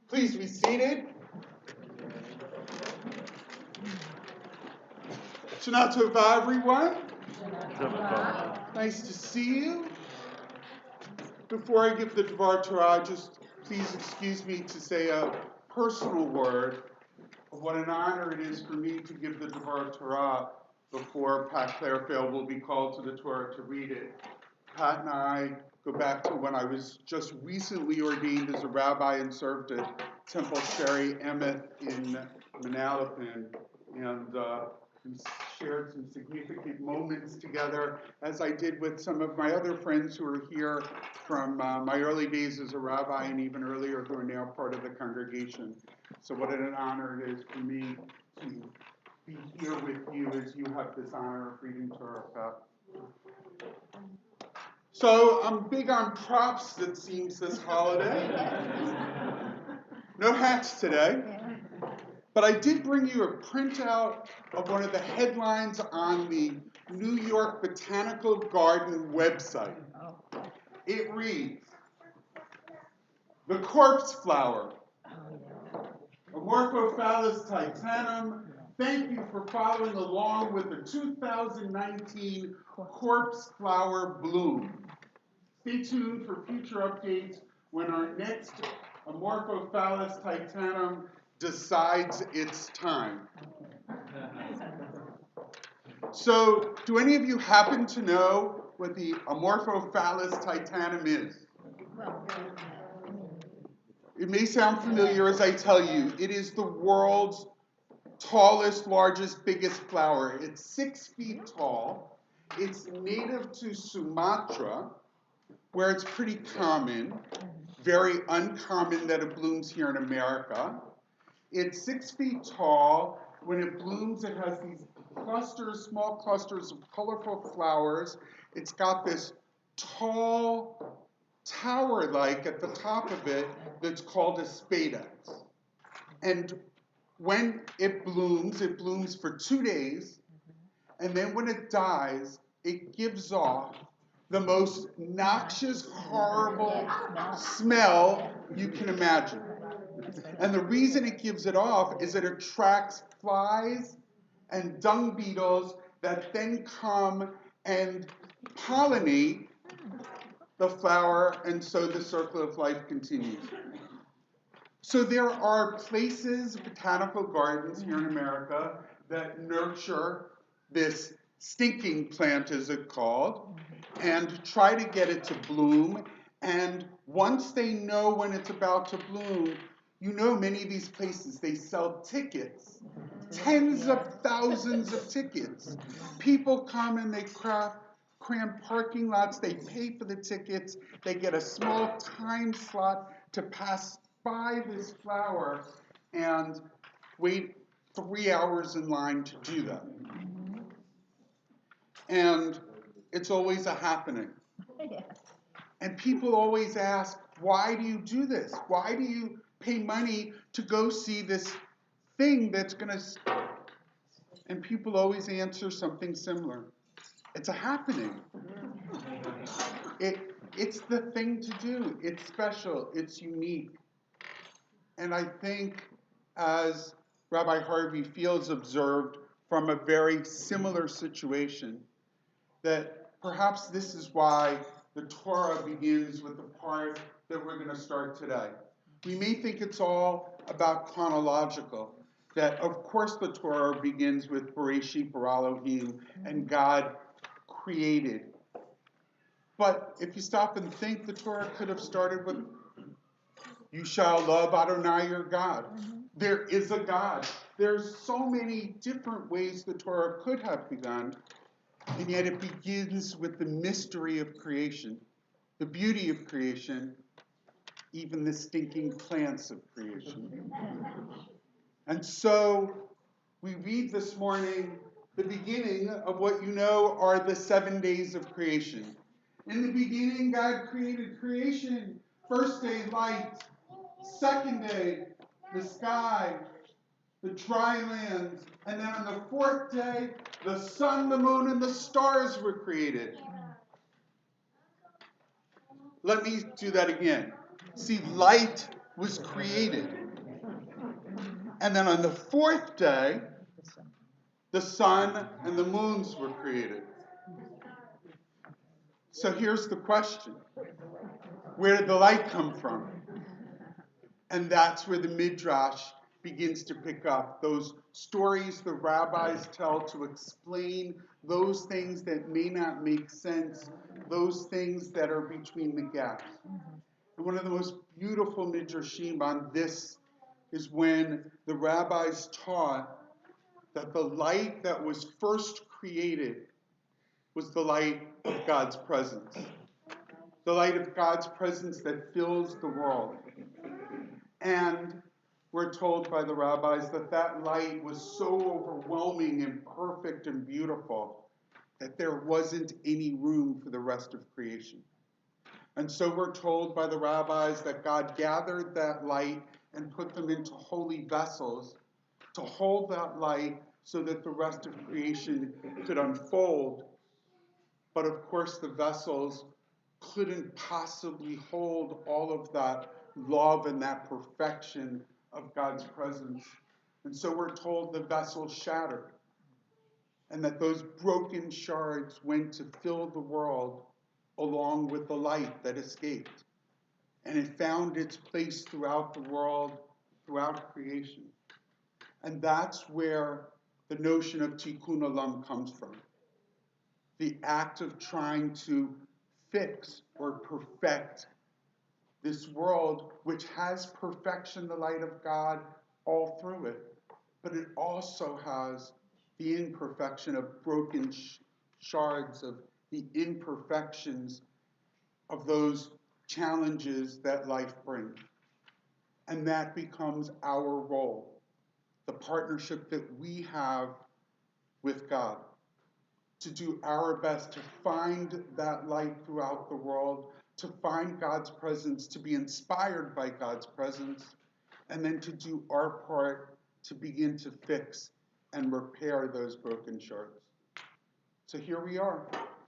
Speaker 11: Please be seated. Shana Tova, everyone. Nice to see you. Before I give the Devar Torah, just please excuse me to say a personal word of what an honor it is for me to give the Devar Torah before Pat Clairfield will be called to the Torah to read it. Pat and I go back to when I was just recently ordained as a rabbi and served at Temple Sherry Emeth in Manalapan, and we shared some significant moments together, as I did with some of my other friends who are here from my early days as a rabbi and even earlier who are now part of the congregation. So what an honor it is for me to be here with you as you have this honor of reading Torah, Pat. So I'm big on props, it seems, this holiday. No hats today. But I did bring you a printout of one of the headlines on the New York Botanical Garden website. It reads, "The corpse flower, Amorphophallus titanum. Thank you for following along with the 2019 corpse flower bloom. Stay tuned for future updates when our next Amorphophallus titanum decides it's time." So, do any of you happen to know what the Amorphophallus titanum is? It may sound familiar as I tell you. It is the world's tallest, largest, biggest flower. It's 6 feet tall. It's native to Sumatra, where it's pretty common, very uncommon that it blooms here in America. It's 6 feet tall. When it blooms, it has these clusters, small clusters of colorful flowers. It's got this tall tower-like at the top of it that's called a spadix. And when it blooms for 2 days, and then when it dies, it gives off the most noxious, horrible smell you can imagine. And the reason it gives it off is it attracts flies and dung beetles that then come and pollinate the flower, and so the circle of life continues. So there are places, botanical gardens here in America, that nurture this stinking plant, as it's called, and try to get it to bloom And once they know when it's about to bloom, you know many of these places, they sell tickets, tens of thousands of tickets. People come and they cram parking lots, they pay for the tickets, they get a small time slot to pass by this flower and wait 3 hours in line to do that. And it's always a happening. And people always ask, why do you do this? Why do you pay money to go see this thing that's going to... And people always answer something similar. It's a happening. It's the thing to do. It's special. It's unique. And I think as Rabbi Harvey Fields observed from a very similar situation, that perhaps this is why the Torah begins with the part that we're going to start today. We may think it's all about chronological, that of course the Torah begins with Bereshit bara Elohim and God created. But if you stop and think, the Torah could have started with, you shall love Adonai your God. There is a God. There's so many different ways the Torah could have begun, and yet it begins with the mystery of creation, the beauty of creation, even the stinking plants of creation. And so we read this morning the beginning of what you know are the 7 days of creation. In the beginning, God created creation. First day, light. Second day, the sky, the dry lands. And then on the fourth day, the sun, the moon, and the stars were created. Let me do that again. See, light was created. And then on the fourth day, the sun and the moons were created. So here's the question. Where did the light come from? And that's where the Midrash begins to pick up those stories the rabbis tell to explain those things that may not make sense, those things that are between the gaps. And one of the most beautiful Midrashim on this is when the rabbis taught that the light that was first created was the light of God's presence. The light of God's presence that fills the world. And we're told by the rabbis that that light was so overwhelming and perfect and beautiful that there wasn't any room for the rest of creation. And so we're told by the rabbis that God gathered that light and put them into holy vessels to hold that light so that the rest of creation could unfold. But of course, the vessels couldn't possibly hold all of that love and that perfection of God's presence. And so we're told the vessels shattered, and that those broken shards went to fill the world along with the light that escaped. And it found its place throughout the world, throughout creation. And that's where the notion of tikkun olam comes from. The act of trying to fix or perfect this world, which has perfection, the light of God, all through it. But it also has the imperfection of broken shards, of the imperfections of those challenges that life brings. And that becomes our role, the partnership that we have with God, to do our best to find that light throughout the world, to find God's presence, to be inspired by God's presence, and then to do our part to begin to fix and repair those broken shards. So here we are,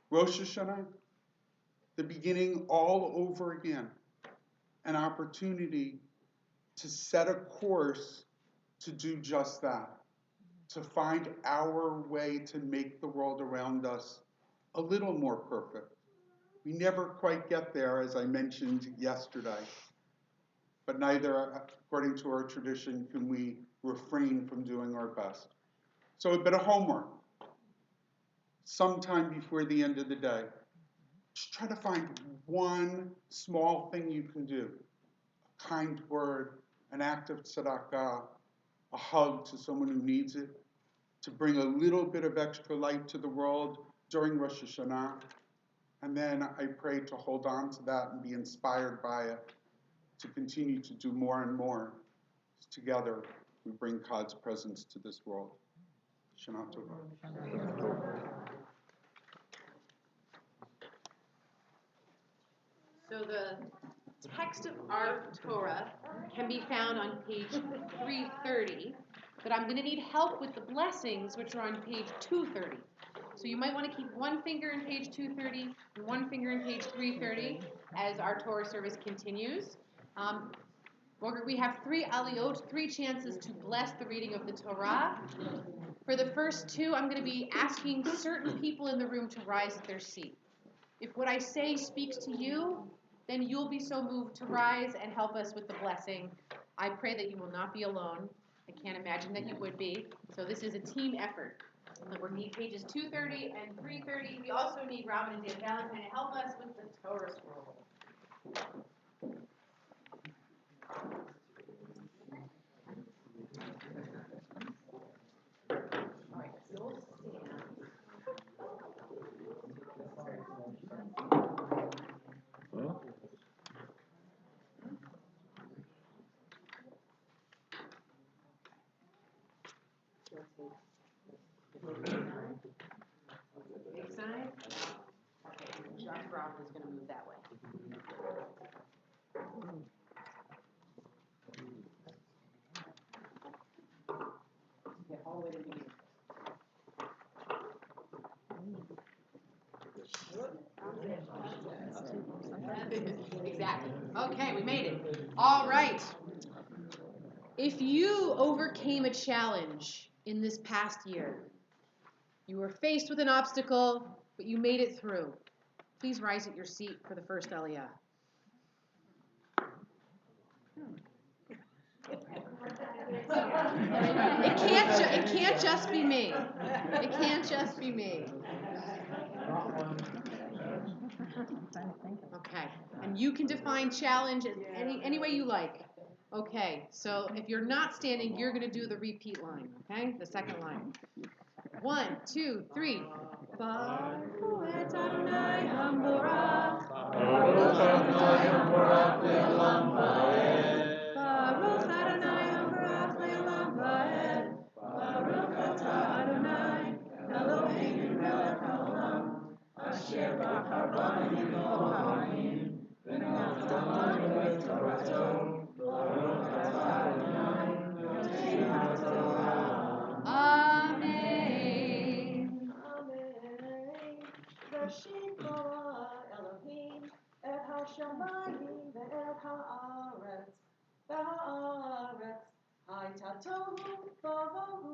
Speaker 11: Rosh Hashanah, the beginning all over again, an opportunity to set a course to do just that, to find our way to make the world around us a little more perfect. We never quite get there, as I mentioned yesterday, but neither, according to our tradition, can we refrain from doing our best. So a bit of homework. Sometime before the end of the day, Just try to find one small thing you can do. A kind word, an act of tzedakah, a hug to someone who needs it, to bring a little bit of extra light to the world during Rosh Hashanah. And then I pray to hold on to that and be inspired by it, to continue to do more and more. Together, we bring God's presence to this world. Shana Tova.
Speaker 1: So the text of our Torah can be found on page 330, but I'm going to need help with the blessings, which are on page 230. So you might want to keep one finger in page 230 and one finger in page 330 as our Torah service continues. We have 3 aliyot, 3 chances to bless the reading of the Torah. For the first 2, I'm going to be asking certain people in the room to rise at their seat. If what I say speaks to you, then you'll be so moved to rise and help us with the blessing. I pray that you will not be alone. I can't imagine that you would be. So this is a team effort. So we need pages 230 and 330. We also need Robin and Dan Valentine to help us with the Torah scroll. All right, you'll stand. Big side? Okay, just Robin is going to move that way. Get all the way to the beginning. Exactly. Okay, we made it. All right. If you overcame a challenge in this past year, you were faced with an obstacle, but you made it through, please rise at your seat for the first aliyah. It can't just be me. It can't just be me. Okay, and you can define challenge any way you like. Okay, so if you're not standing, you're going to do the repeat line, okay? The second line. 1, 2, 3. Baruch et Adonai Hamborach. Baruch Adonai Hamborach le'olam va'ed. Baruch Adonai Hamborach le'olam va'ed. Baruch atah Adonai Eloheinu melech haolam. Asher bachar banu v'no'anim. V'naftalanu et Torato. Baruch atah Adonai Notei HaTorah. Amen.
Speaker 12: Rashit bara Elohim et hashamayim ve'et haaretz hayta tohu v'vohu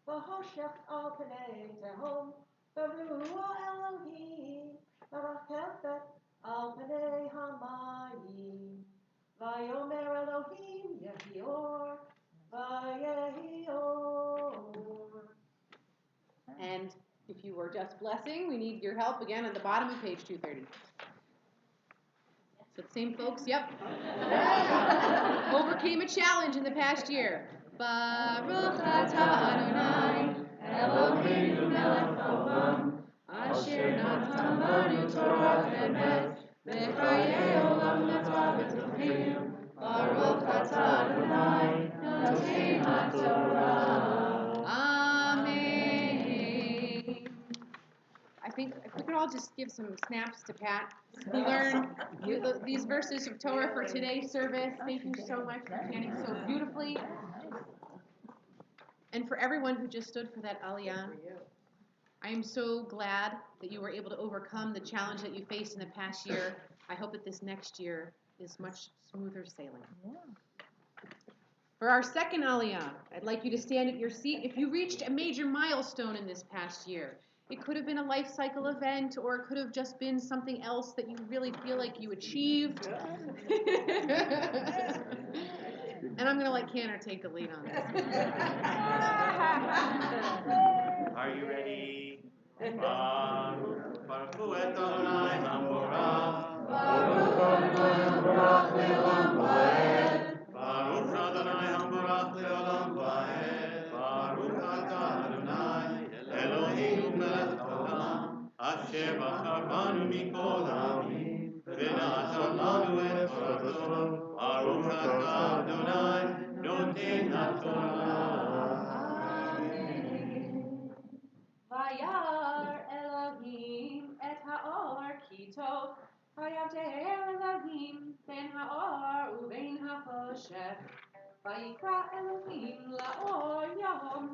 Speaker 12: v'hoshech al pnei tehom v'ruah Elohim v'rachefet al pnei hamayim v'yomer Elohim yehi or v'yehi or.
Speaker 1: And if you were just blessing, we need your help again at the bottom of page 230. So the same folks, yep. Overcame a challenge in the past year. Baruch atah Adonai Eloheinu melech haolam asher natan lanu Torah emet v'chayei olam natan b'tocheinu Baruch atah Adonai Notei HaTorah. Amen. I think if we could all just give some snaps to Pat, who learned these verses of Torah for today's service. Thank you so much for chanting so beautifully. And for everyone who just stood for that aliyah. I am so glad that you were able to overcome the challenge that you faced in the past year. I hope that this next year is much smoother sailing. For our second aliyah, I'd like you to stand at your seat. If you reached a major milestone in this past year, it could have been a life cycle event, or it could have just been something else that you really feel like you achieved. And I'm going to let Canner take the lead on this.
Speaker 2: Are you ready? Baruch et Adonai Hamorach.
Speaker 8: Baruch Adonai Hamorach le'olam va'ed.
Speaker 2: Baruch Adonai Hamorach le'olam va'ed. Baruch atah Adonai Eloheinu melech haolam, asher bachar banu mikol ha'amim, v'natan lanu et torato. Baruch atah Adonai noten haTorah.
Speaker 1: Vayar Elohim et ha'or kitov, vayavdeh Elohim ben ha'or uben ha'choshech, vayikra Elohim la'or yom,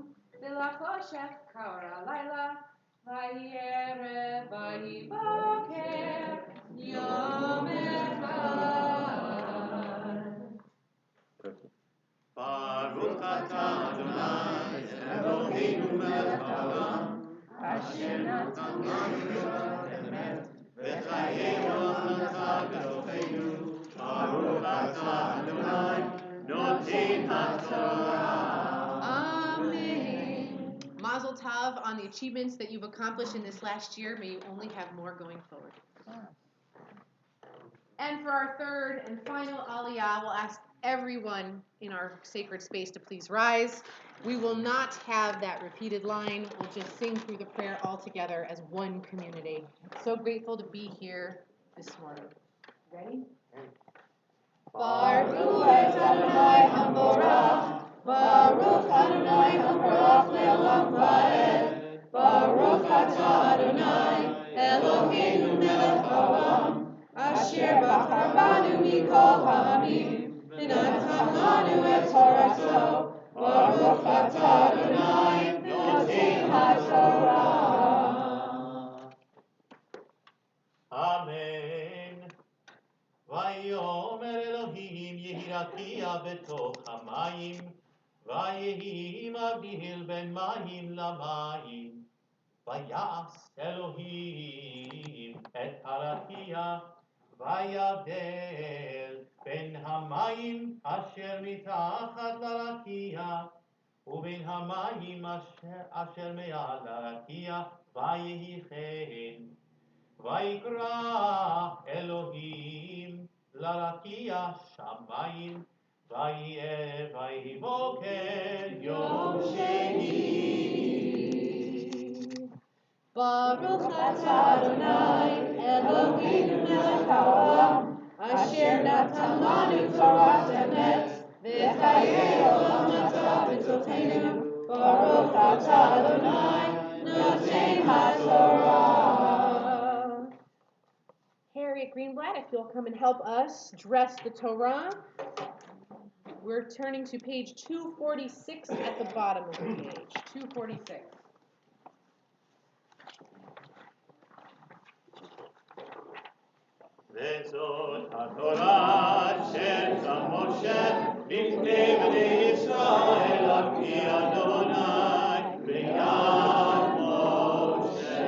Speaker 1: v'la'choshech kara layla, vayerev vayiboker yom echad.
Speaker 2: Baruch atah Adonai Eloheinu melech haolam,
Speaker 8: Asher natan lanu Torah emet.
Speaker 2: v'chayei olam natan b'tocheinu. Baruch atah Adonai noten haTorah.
Speaker 1: Amen. Mazel tov on the achievements that you've accomplished in this last year. May you only have more going forward. And for our third and final aliyah, we'll ask everyone in our sacred space to please rise. We will not have that repeated line. We'll just sing through the prayer all together as one community. So grateful to be here this morning. Ready?
Speaker 8: Baruch et Adonai Hamorach. Baruch Adonai Hamorach le'olam va'ed. Baruch atah Adonai Eloheinu melech haolam, asher bachar banu mikol ha'amim, v'natan lanu et torato. Baruch atah Adonai noten haTorah.
Speaker 2: Amen. Vayomer Elohim yehi rakia betoch hamayim, vayehi mabdil ben mayim lamayim. Vayas Elohim et harakia, vayavdel ben hamayim asher mitachat larakia, uben hamayim asher me'al larakia, vayehi chen. Vayikra Elohim larakia shamayim, vayiboker yom sheni.
Speaker 8: Baruch atah Adonai Eloheinu melech haolam, asher natan lanu Torah emet, v'chayei olam atah b'toteinu. Baruch atah Adonai noten haTorah.
Speaker 1: Harriet Greenblatt, if you'll come and help us dress the Torah. We're turning to page 246 at the bottom of the page. 246.
Speaker 2: וזאת התורה אשר משה לפני בני ישראל על פי אדוני ביד משה.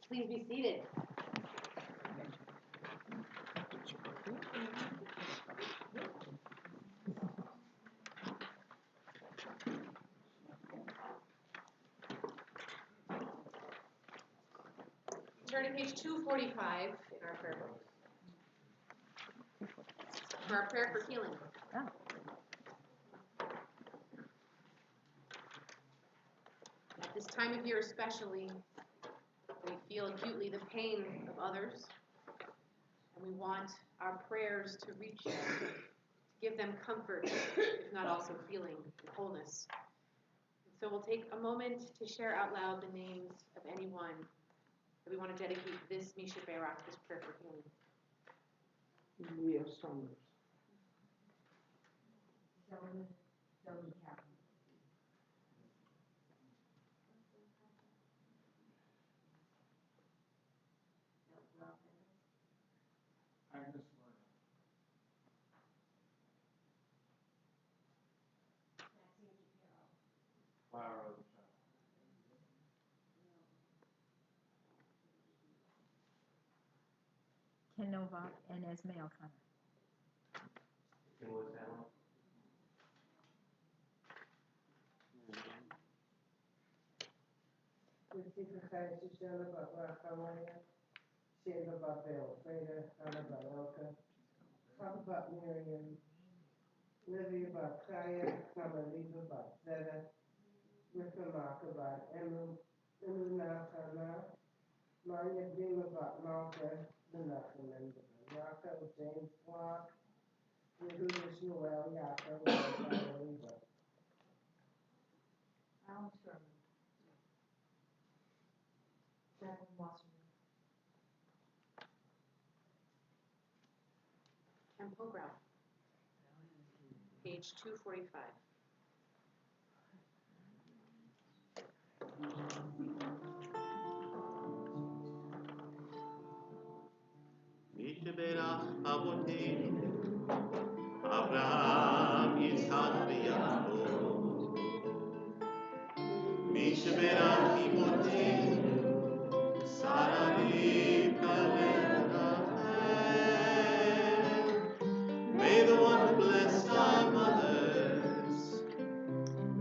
Speaker 1: Please be seated. Turn to page 245 in our prayer book. For our prayer for healing. At this time of year especially, we feel acutely the pain of others, and we want our prayers to reach them, to give them comfort, if not also feeling and wholeness. And so we'll take a moment to share out loud the names of anyone that we want to dedicate this Misha Barak, this prayer for healing.
Speaker 6: Leah Summers,
Speaker 9: I just learned. Flower of the child.
Speaker 8: Ken Novak and Esme O'Connor.
Speaker 2: Can we say one?
Speaker 6: Sheba Babel, Freda, Hannah Baroka, Papa Miriam, Livia Bakaya, Kamaliva Batzeda, Rika Maka Bat Emunakana, Manya Bima Bat Malka, Menachem Yaakov, James Clark, Yehuda Shmuel Yaakov, Kamaliva.
Speaker 12: Alan Sherman. Jacqueline Wasserman.
Speaker 1: Ken Pograf. Page 245.
Speaker 2: Mishberach Avoteinu, Abraham, Yitzhak, v'Yaakov. Mishberach Imoteinu, Sarah, Rivka, Leah, Rachel. May the one who blessed our mothers,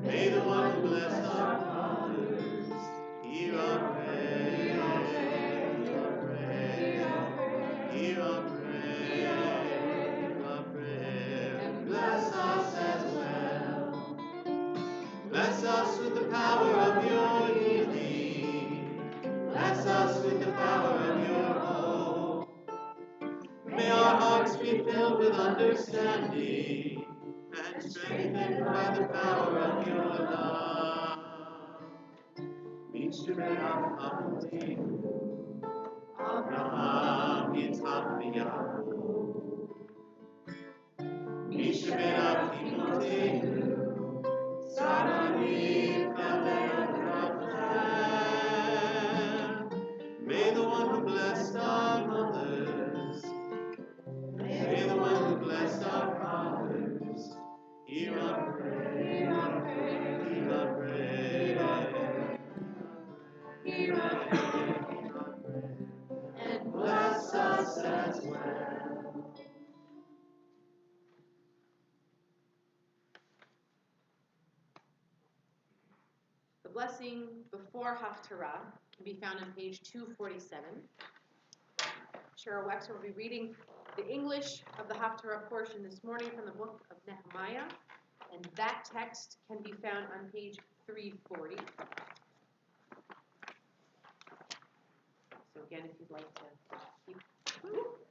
Speaker 2: may the one who blessed our fathers, hear our prayer, hear our prayer, hear our prayer, and bless us as well. Bless us with the power of your healing. Bless us with the power of your hope. May our hearts be filled with understanding and strengthened by the power of your love. Mishberach Avoteinu, Abraham, Yitzhak, v'Yaakov. Mishberach Imoteinu, Sarah, Rivka, Leah, Rachel. May the one who blessed our mothers, may the one who blessed our fathers, hear our prayer, hear our prayer, hear our prayer, hear our prayer, and bless us as well.
Speaker 1: The blessing before Haftarah can be found on page 247. Cheryl Wexler will be reading the English of the Haftarah portion this morning from the book of Nehemiah, and that text can be found on page 340. So again, if you'd like to keep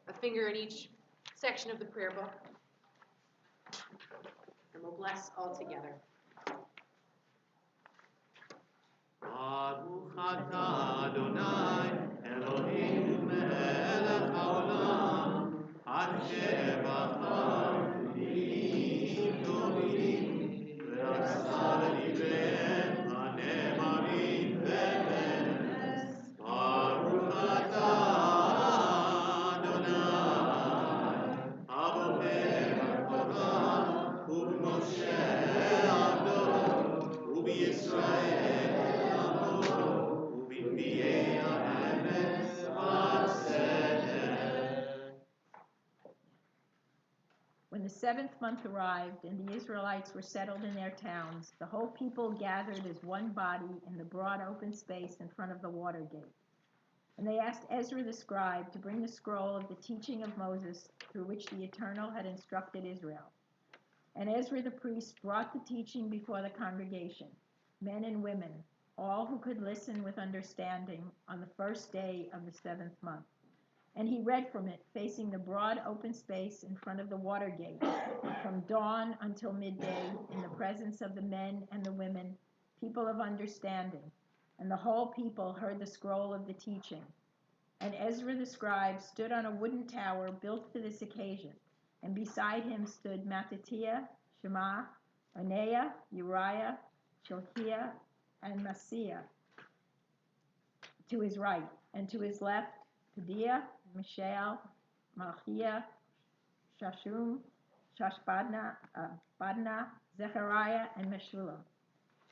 Speaker 1: a finger in each section of the prayer book, and we'll bless all together.
Speaker 2: Baruch atah Adonai, Eloheinu melech haolam, asher bachar b'nim tovim, v'rasa b'divreim hanemarim be'emes. Baruch atah Adonai, aboher haTorah, u'b'Moshe abdo, u'b'Yisrael.
Speaker 8: When the 7th month arrived and the Israelites were settled in their towns, the whole people gathered as one body in the broad open space in front of the water gate. And they asked Ezra the scribe to bring the scroll of the teaching of Moses through which the Eternal had instructed Israel. And Ezra the priest brought the teaching before the congregation, men and women, all who could listen with understanding, on the first day of the 7th month. And he read from it, facing the broad open space in front of the water gate, from dawn until midday, in the presence of the men and the women, people of understanding. And the whole people heard the scroll of the teaching. And Ezra the scribe stood on a wooden tower built for this occasion, and beside him stood Mattithiah, Shema, Anea, Uriah, Shilkiah, and Maaseiah to his right, and to his left, Pedaiah, Mishael, Malchiah, Shashum, Badna, Zechariah, and Meshullam.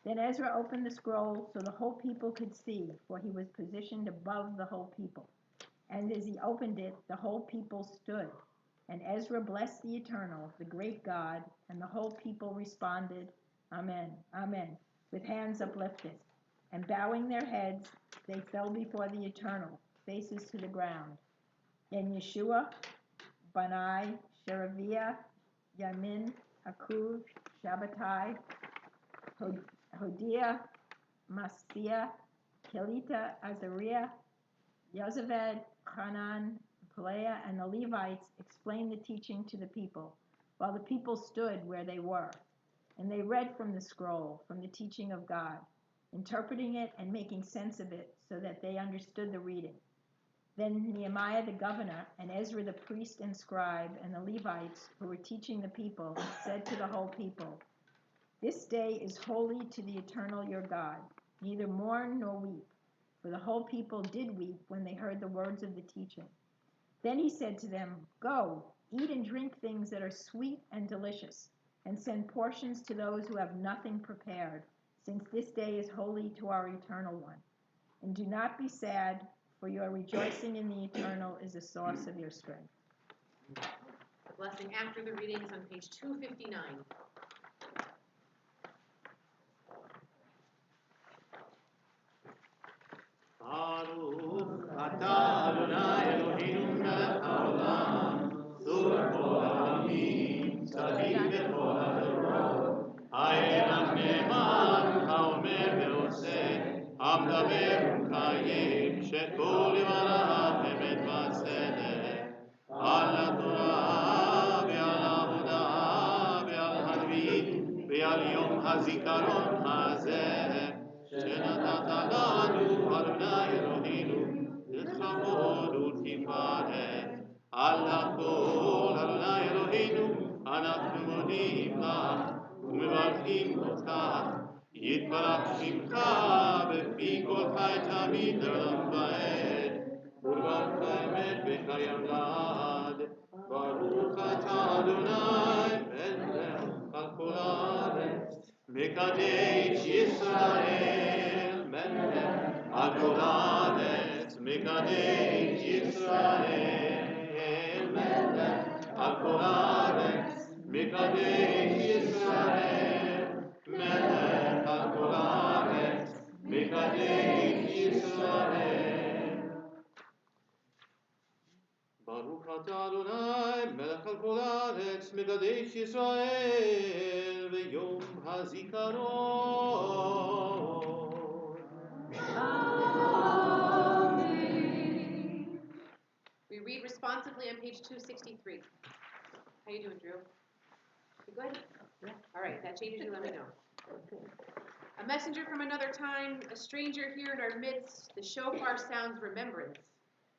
Speaker 8: Then Ezra opened the scroll so the whole people could see, for he was positioned above the whole people. And as he opened it, the whole people stood. And Ezra blessed the Eternal, the great God, and the whole people responded, Amen, Amen, with hands uplifted. And bowing their heads, they fell before the Eternal, faces to the ground. And Yeshua, Bani, Sherebiah, Yamin, Hakuv, Shabbatai, Hodiah, Maaseiah, Kelita, Azariah, Yozaved, Hanan, Pelaiah, and the Levites explained the teaching to the people, while the people stood where they were. And they read from the scroll, from the teaching of God, interpreting it and making sense of it so that they understood the reading. Then Nehemiah the governor and Ezra the priest and scribe and the Levites who were teaching the people said to the whole people, "This day is holy to the Eternal your God. Neither mourn nor weep." For the whole people did weep when they heard the words of the teaching. Then he said to them, "Go, eat and drink things that are sweet and delicious, and send portions to those who have nothing prepared, since this day is holy to our Eternal One. And do not be sad, for your rejoicing in the Eternal is the source of your strength."
Speaker 1: The blessing after the reading is on page 259.
Speaker 2: Baruch atah Adonai Eloheinu melech haolam, tzur kol ha'olamim, tzaddik bechol ha'dorot, ha'elach ne'eman, ha'omer ve'oseh, ha'medaber u'mekayem, shekol dvarav emet v'tzedek, al haTorah ve'al ha'avodah ve'al hanvi'im ve'al yom hazikaron hazeh, שנתת לנו, אדוני אלוהינו, לכבוד ולתפארת. על הכל, אדוני אלוהינו, אנחנו מודים לך ומברכים אותך. יתברך שמך בפי כל חי תמיד לעולם ועד. ולברך האמת וקיים לעד. ברוך אתה אדוני מלך על כל הארץ. מקדש ישראל מלך על כל הארץ, מקדש ישראל מלך על כל הארץ, מקדש ישראל מלך על כל הארץ, מקדש ישראל. ברוך אתה אדוני מלך על כל הארץ, מקדש ישראל ביום הזיכרון.
Speaker 1: We read responsively on page 263. How you doing, Drew? You good? Yeah. All right, that changes you, let me know. A messenger from another time, a stranger here in our midst, the shofar sounds remembrance.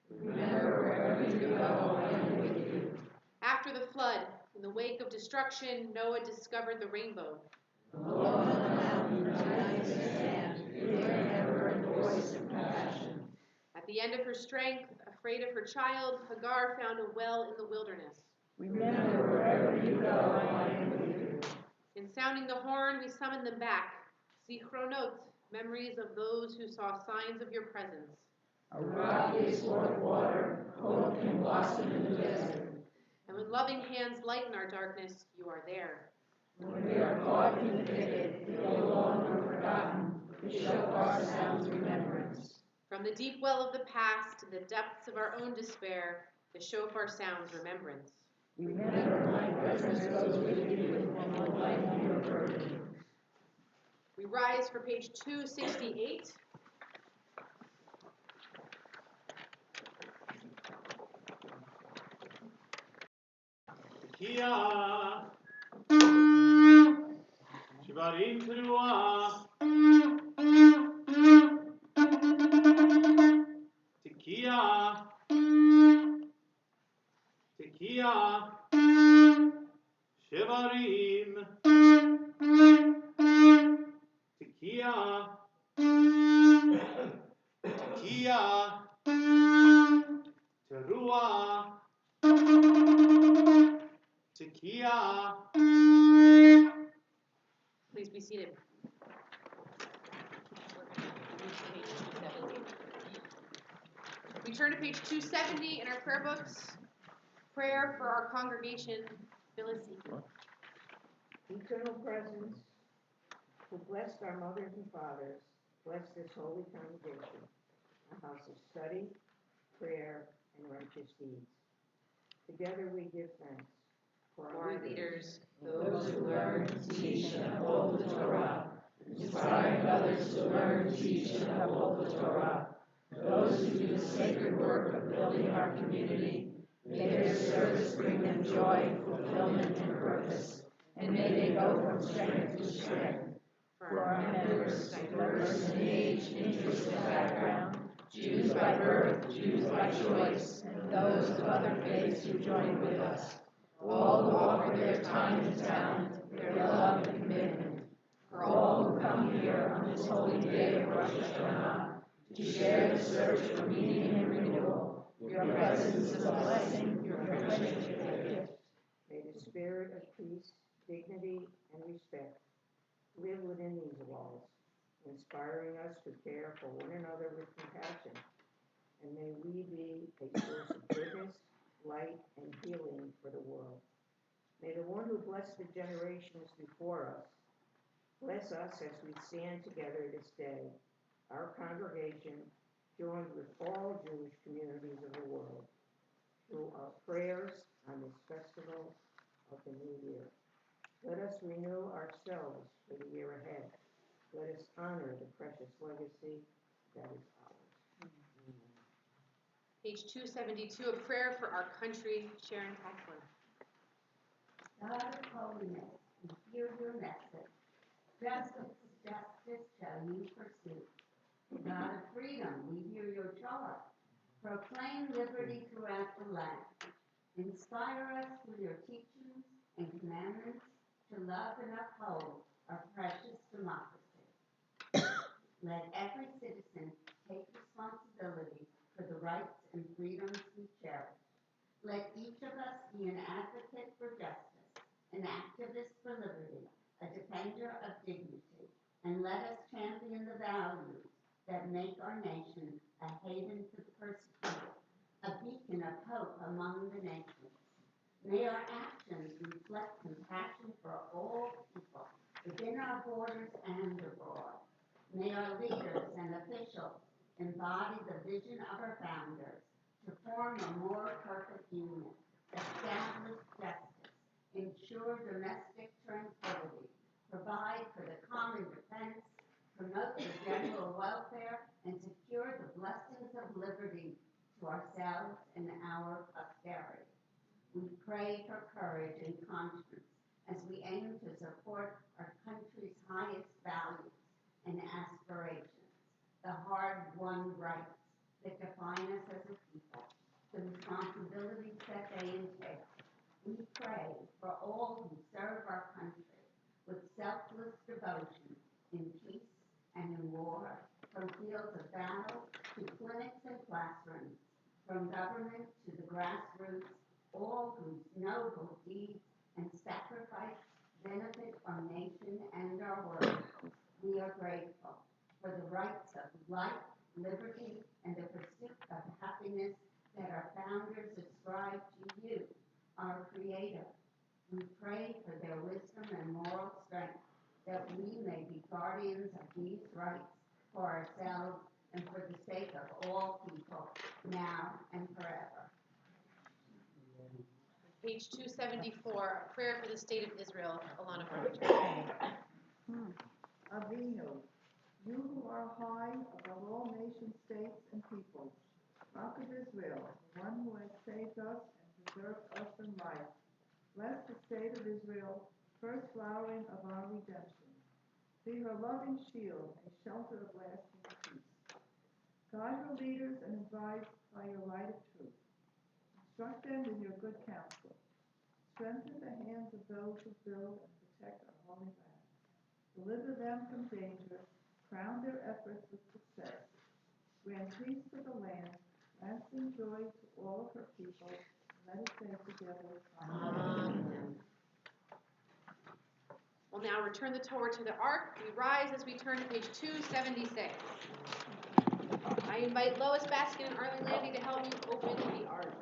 Speaker 8: Remember wherever you go, I am with you.
Speaker 1: After the flood, in the wake of destruction, Noah discovered the rainbow.
Speaker 8: Below on the mountain, united in sand, hearing ever a voice of compassion.
Speaker 1: At the end of her strength, afraid of her child, Hagar found a well in the wilderness.
Speaker 8: Remember wherever you go, I am with you.
Speaker 1: In sounding the horn, we summon them back. Zichronot, memories of those who saw signs of your presence.
Speaker 8: A rock gives forth water, hope can blossom in the desert.
Speaker 1: And when loving hands lighten our darkness, you are there.
Speaker 8: When we are caught in the thicket, no longer forgotten, the shofar sounds remembrance.
Speaker 1: From the deep well of the past to the depths of our own despair, the shofar sounds remembrance.
Speaker 8: Remember, my presence goes with you and will lighten your burden.
Speaker 1: We rise for page 268.
Speaker 2: Tekiah, Shivarim Teruah, Tekiah, Tekiah, Shivarim. Tekia, Teruah, Tekia.
Speaker 1: Please be seated. We turn to page 270 in our prayer books. Prayer for our congregation, Phyllis.
Speaker 12: Eternal presence, who blessed our mothers and fathers, bless this holy congregation, a house of study, prayer, and righteous deeds. Together we give thanks for
Speaker 1: our leaders,
Speaker 13: those who learn, teach, and uphold the Torah, inspiring others to learn, teach, and uphold the Torah, those who do the sacred work of building our community. May their service bring them joy, fulfillment, and purpose, and may they go from strength to strength. For our members, diverse in age, interest, and background, Jews by birth, Jews by choice, and those of other faiths who join with us, all who offer their time and talent, their love and commitment. For all who come here on this holy day of Rosh Hashanah to share the search for meaning and renewal, your presence is a blessing, your friendship a gift.
Speaker 12: May the spirit of peace, dignity, and respect live within these walls, inspiring us to care for one another with compassion. And may we be a source of goodness, light, and healing for the world. May the one who blessed the generations before us bless us as we stand together this day, our congregation joined with all Jewish communities of the world, through our prayers on this festival of the new year. Let us renew ourselves for the year ahead. Let us honor the precious legacy that is ours.
Speaker 1: Page 272, a prayer for our country, Sharon Paxland.
Speaker 3: God of holiness, we hear your message. Justice shall you pursue. God of freedom, we hear your charge. Proclaim liberty throughout the land. Inspire us with your teachings and commandments to love and uphold our precious democracy. Let every citizen take responsibility for the rights and freedoms we cherish. Let each of us be an advocate for justice, an activist for liberty, a defender of dignity, and let us champion the values that make our nation a haven for the persecuted, a beacon of hope among the nations. May our actions reflect compassion for all people, within our borders and abroad. May our leaders and officials embody the vision of our founders to form a more perfect union, establish justice, ensure domestic tranquility, provide for the common defense, promote the general welfare, and secure the blessings of liberty to ourselves and our posterity. We pray for courage and confidence as we aim to support our country's highest values and aspirations, the hard-won rights that define us as a people, the responsibilities that they entail. We pray for all who serve our country with selfless devotion in peace and in war, from fields of battle to clinics and classrooms, from government to the grassroots, all whose noble deeds and sacrifice benefit our nation and our world. We are grateful for the rights of life, liberty, and the pursuit of happiness that our founders ascribed to you, our Creator. We pray for their wisdom and moral strength, that we may be guardians of these rights for ourselves and for the sake of all people, now and forever.
Speaker 1: Page 274, a prayer for the state of Israel, Alana French.
Speaker 14: Avinu, you who are high above all nations, states, and peoples, Rock of Israel, the one who has saved us and preserved us from life, bless the state of Israel, first flowering of our redemption. Be her loving shield, a shelter of lasting peace. Guide her leaders and advise by your light of truth. Instruct them with your good counsel. Strengthen the hands of those who build and protect our holy land. Deliver them from danger. Crown their efforts with success. Grant peace to the land, lasting joy to all of her people. Let us say together, Amen.
Speaker 1: We'll now return the Torah to the ark. We rise as we turn to page 276. I invite Lois Baskin and Arlen Landy to help me open the ark.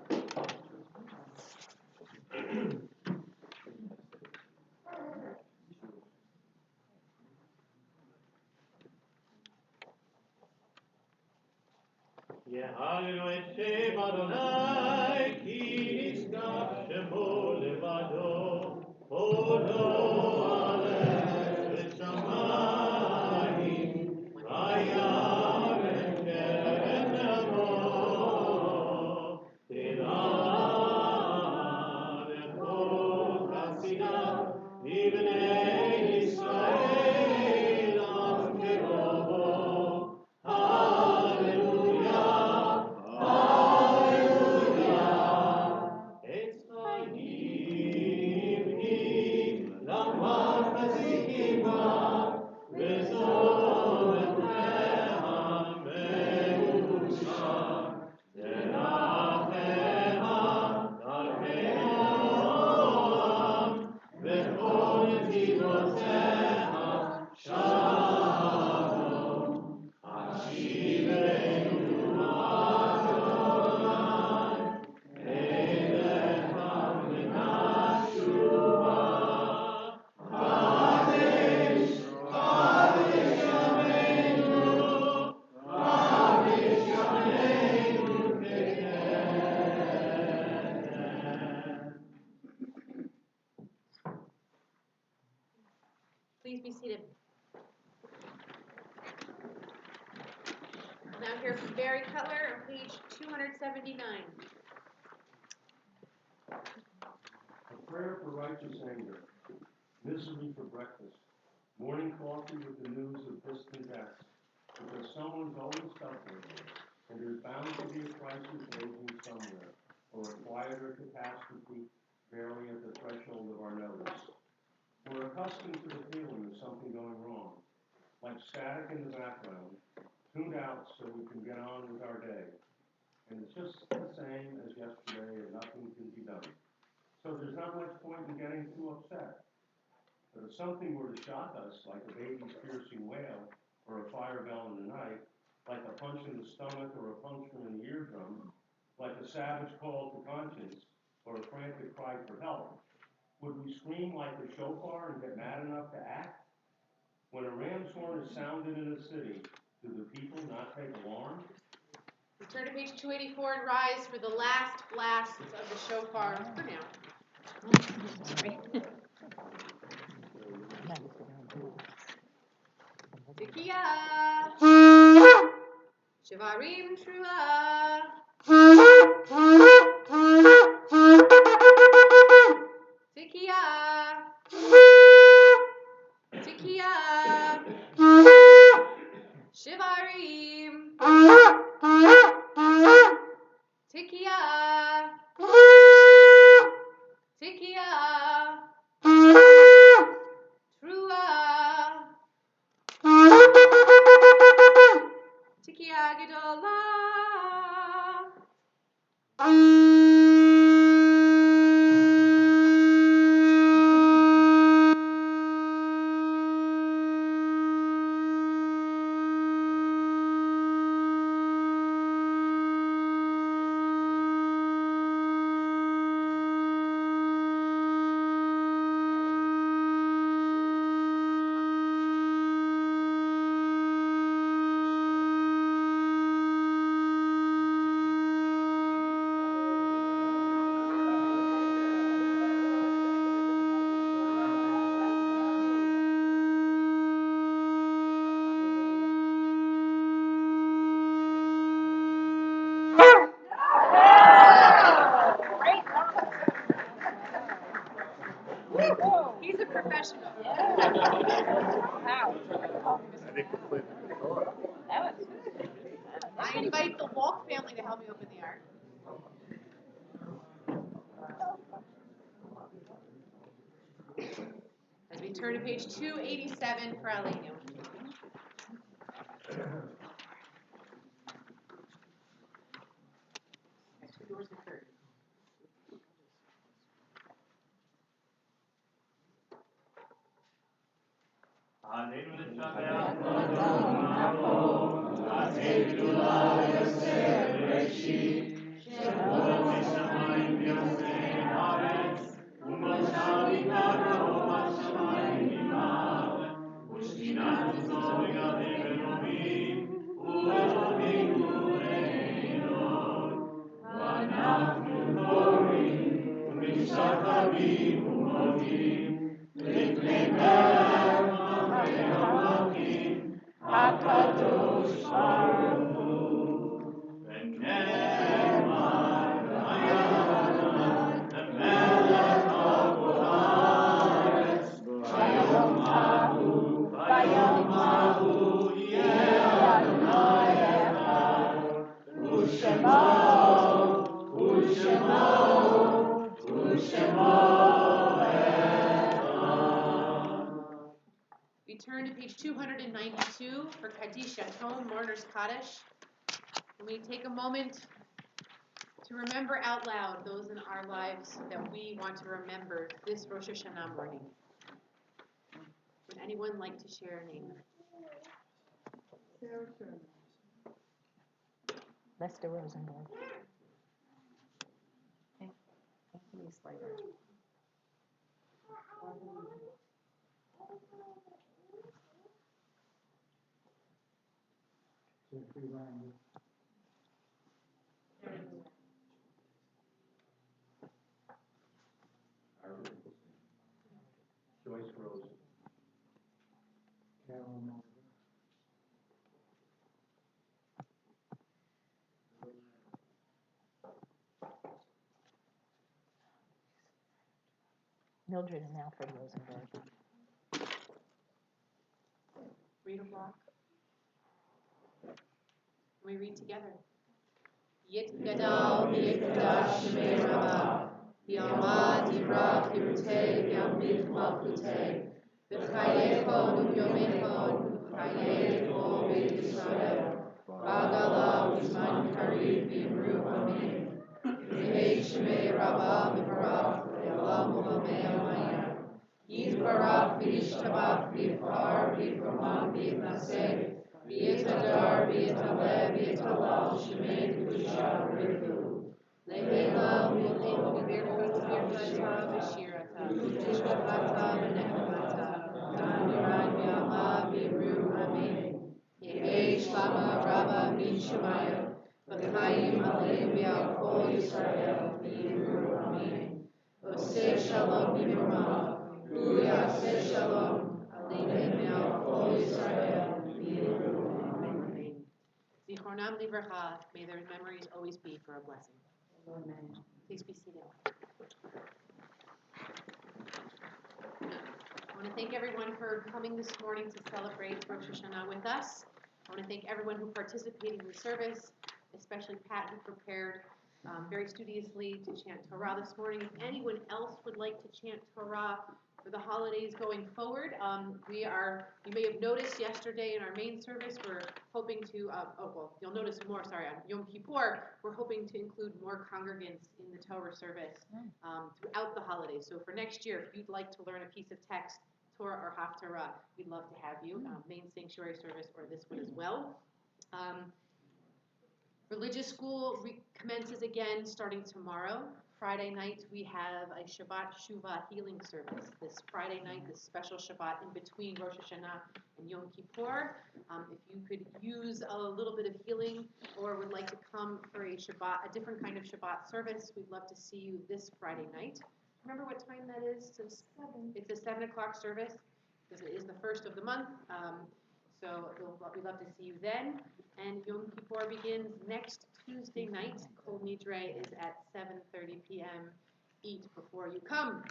Speaker 2: יעלו את שם אדוני, כי נשגב שמו לבדו, הודו על ארץ ושמיים, וירם קרן נמו, תדע לכל חסידיו, לבני ישראל, עם קרובו,
Speaker 1: Please be seated. We'll now hear from Barry Cutler on page 279.
Speaker 9: A prayer for righteous anger, misery for breakfast, morning coffee with the news of distant death, because someone's always suffering, and there's bound to be a crisis raging somewhere, or a quieter catastrophe barely at the threshold of our notice. We're accustomed to the feeling of something going wrong, like static in the background, tuned out so we can get on with our day. And it's just the same as yesterday and nothing can be done. So there's not much point in getting too upset. But if something were to shock us, like a baby's piercing wail, or a fire bell in the night, like a punch in the stomach or a puncture in the eardrum, like a savage call to conscience, or a frantic cry for help, would we scream like a shofar and get mad enough to act? When a ram's horn is sounded in a city, do the people not take alarm?
Speaker 1: We turn to page 284 and rise for the last blasts of the shofar for now. Tekiah, Shivarim Trua, Tekiah, Tekiah, Shivarim, Tekiah, Tekiah, Trua, Tekiah Gedolah. He's a professional. Wow. I invite the Walk family to help me open the ark. As we turn to page 287 for Aleinu. Where's the third? We turn to page 292 for Kaddish Yatom, Mourner's Kaddish. And we take a moment to remember out loud those in our lives that we want to remember this Rosh Hashanah morning. Would anyone like to share a name?
Speaker 14: Sarah Sherman.
Speaker 8: Lester Rosenberg. Anthony Slater.
Speaker 9: Joyce Rose.
Speaker 6: Carolyn Mulder.
Speaker 8: Mildred and Alfred Rosenberg.
Speaker 1: Read a block. We read together. Yit gadal v'yikdash shemei Rabbah, v'yamad yirav yirutei v'yamrit malchutei, v'chayechon u'yomechon u'chayei kol beit Yisrael, v'agala u'zman kariv v'yimru amen, v'yei shemei Rabbah v'barach v'olam u'lamei amayim, yitbarach v'yishtabach v'yifar v'yifroman v'yitnaseh, V'yitadar, v'yitaleh, v'yitalal, shemei kedusha v'rifu. Lehela, v'yilenu, v'birchot, v'yirchata, v'shirata, v'shvachata, v'nechemata, v'amiran, v'yama, v'yiru, amen. Yehei shlama rabba min shemayim, v'chayim aleim v'al kol Yisrael, v'yiru, amen. Oseh shalom v'yirmah, v'yaseh shalom, aleim v'al kol Yisrael, v'yiru. Zichronam livracha, may their memories always be for a blessing. Amen. Please be seated. I want to thank everyone for coming this morning to celebrate Rosh Hashanah with us. I want to thank everyone who participated in the service, especially Pat, who prepared very studiously to chant Torah this morning. If anyone else would like to chant Torah for the holidays going forward, you may have noticed yesterday in our main service, we're hoping to, you'll notice more, on Yom Kippur, we're hoping to include more congregants in the Torah service throughout the holidays. So for next year, if you'd like to learn a piece of text, Torah or Haftarah, we'd love to have you, main sanctuary service or this one as well. Religious school commences again starting tomorrow. Friday night, we have a Shabbat Shuvah healing service. This Friday night, this special Shabbat in between Rosh Hashanah and Yom Kippur. If you could use a little bit of healing or would like to come for a different kind of Shabbat service, we'd love to see you this Friday night. Remember what time that is? It's a 7 o'clock service because it is the first of the month. So we'd love to see you then. And Yom Kippur begins next Tuesday night. Kol Nidre is at 7:30 p.m. Eat before you come.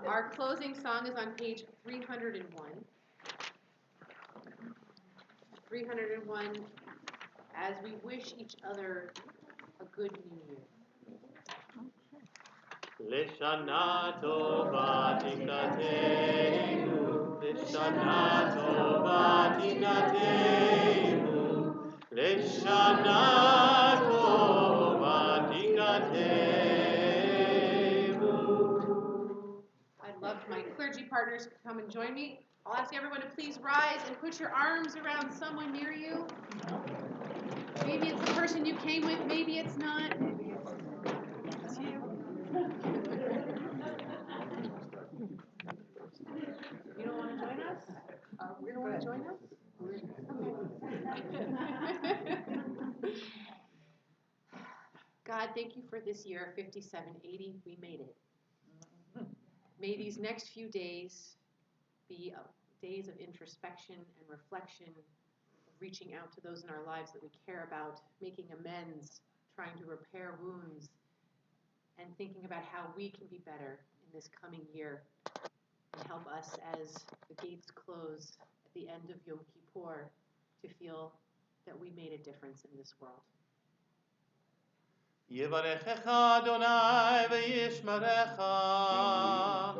Speaker 1: Our closing song is on page 301. 301, as we wish each other a good new year.
Speaker 2: Lishana tova tikatenu, Lishana tova tikatenu, Lishana
Speaker 1: corners come and join me. I'll ask everyone to please rise and put your arms around someone near you. Maybe it's the person you came with, maybe it's not. It's you. You don't want to join us? You don't want to join us? Okay. God, thank you for this year, 5780. We made it. May these next few days be days of introspection and reflection, of reaching out to those in our lives that we care about, making amends, trying to repair wounds, and thinking about how we can be better in this coming year, and help us as the gates close at the end of Yom Kippur to feel that we made a difference in this world.
Speaker 2: Yevarechecha Adonai v'yishmerecha.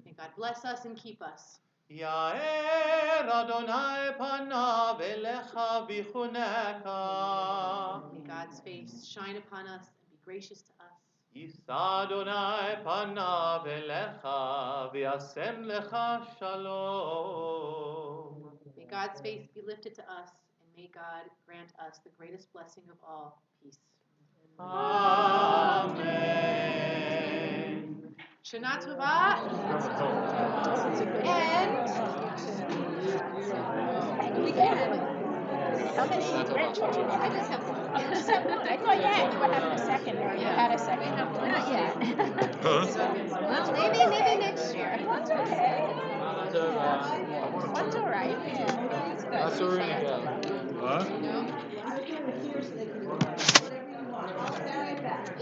Speaker 1: May God bless us and keep us.
Speaker 2: Ya'er Adonai panav elecha v'chuneka.
Speaker 1: May God's face shine upon us and be gracious to us.
Speaker 2: Yisa Adonai panav elecha v'yasem lecha shalom.
Speaker 1: May God's face be lifted to us, and may God grant us the greatest blessing of all, peace.
Speaker 2: Amen.
Speaker 1: Shana Tova. And we can.
Speaker 8: How many? I just have one. Oh, you just have one? I thought you said you were having a second, or you had a second. Not yet.
Speaker 10: Well, maybe next year.
Speaker 8: That's okay. That's all right. That's good.
Speaker 2: That's really good.
Speaker 9: Huh?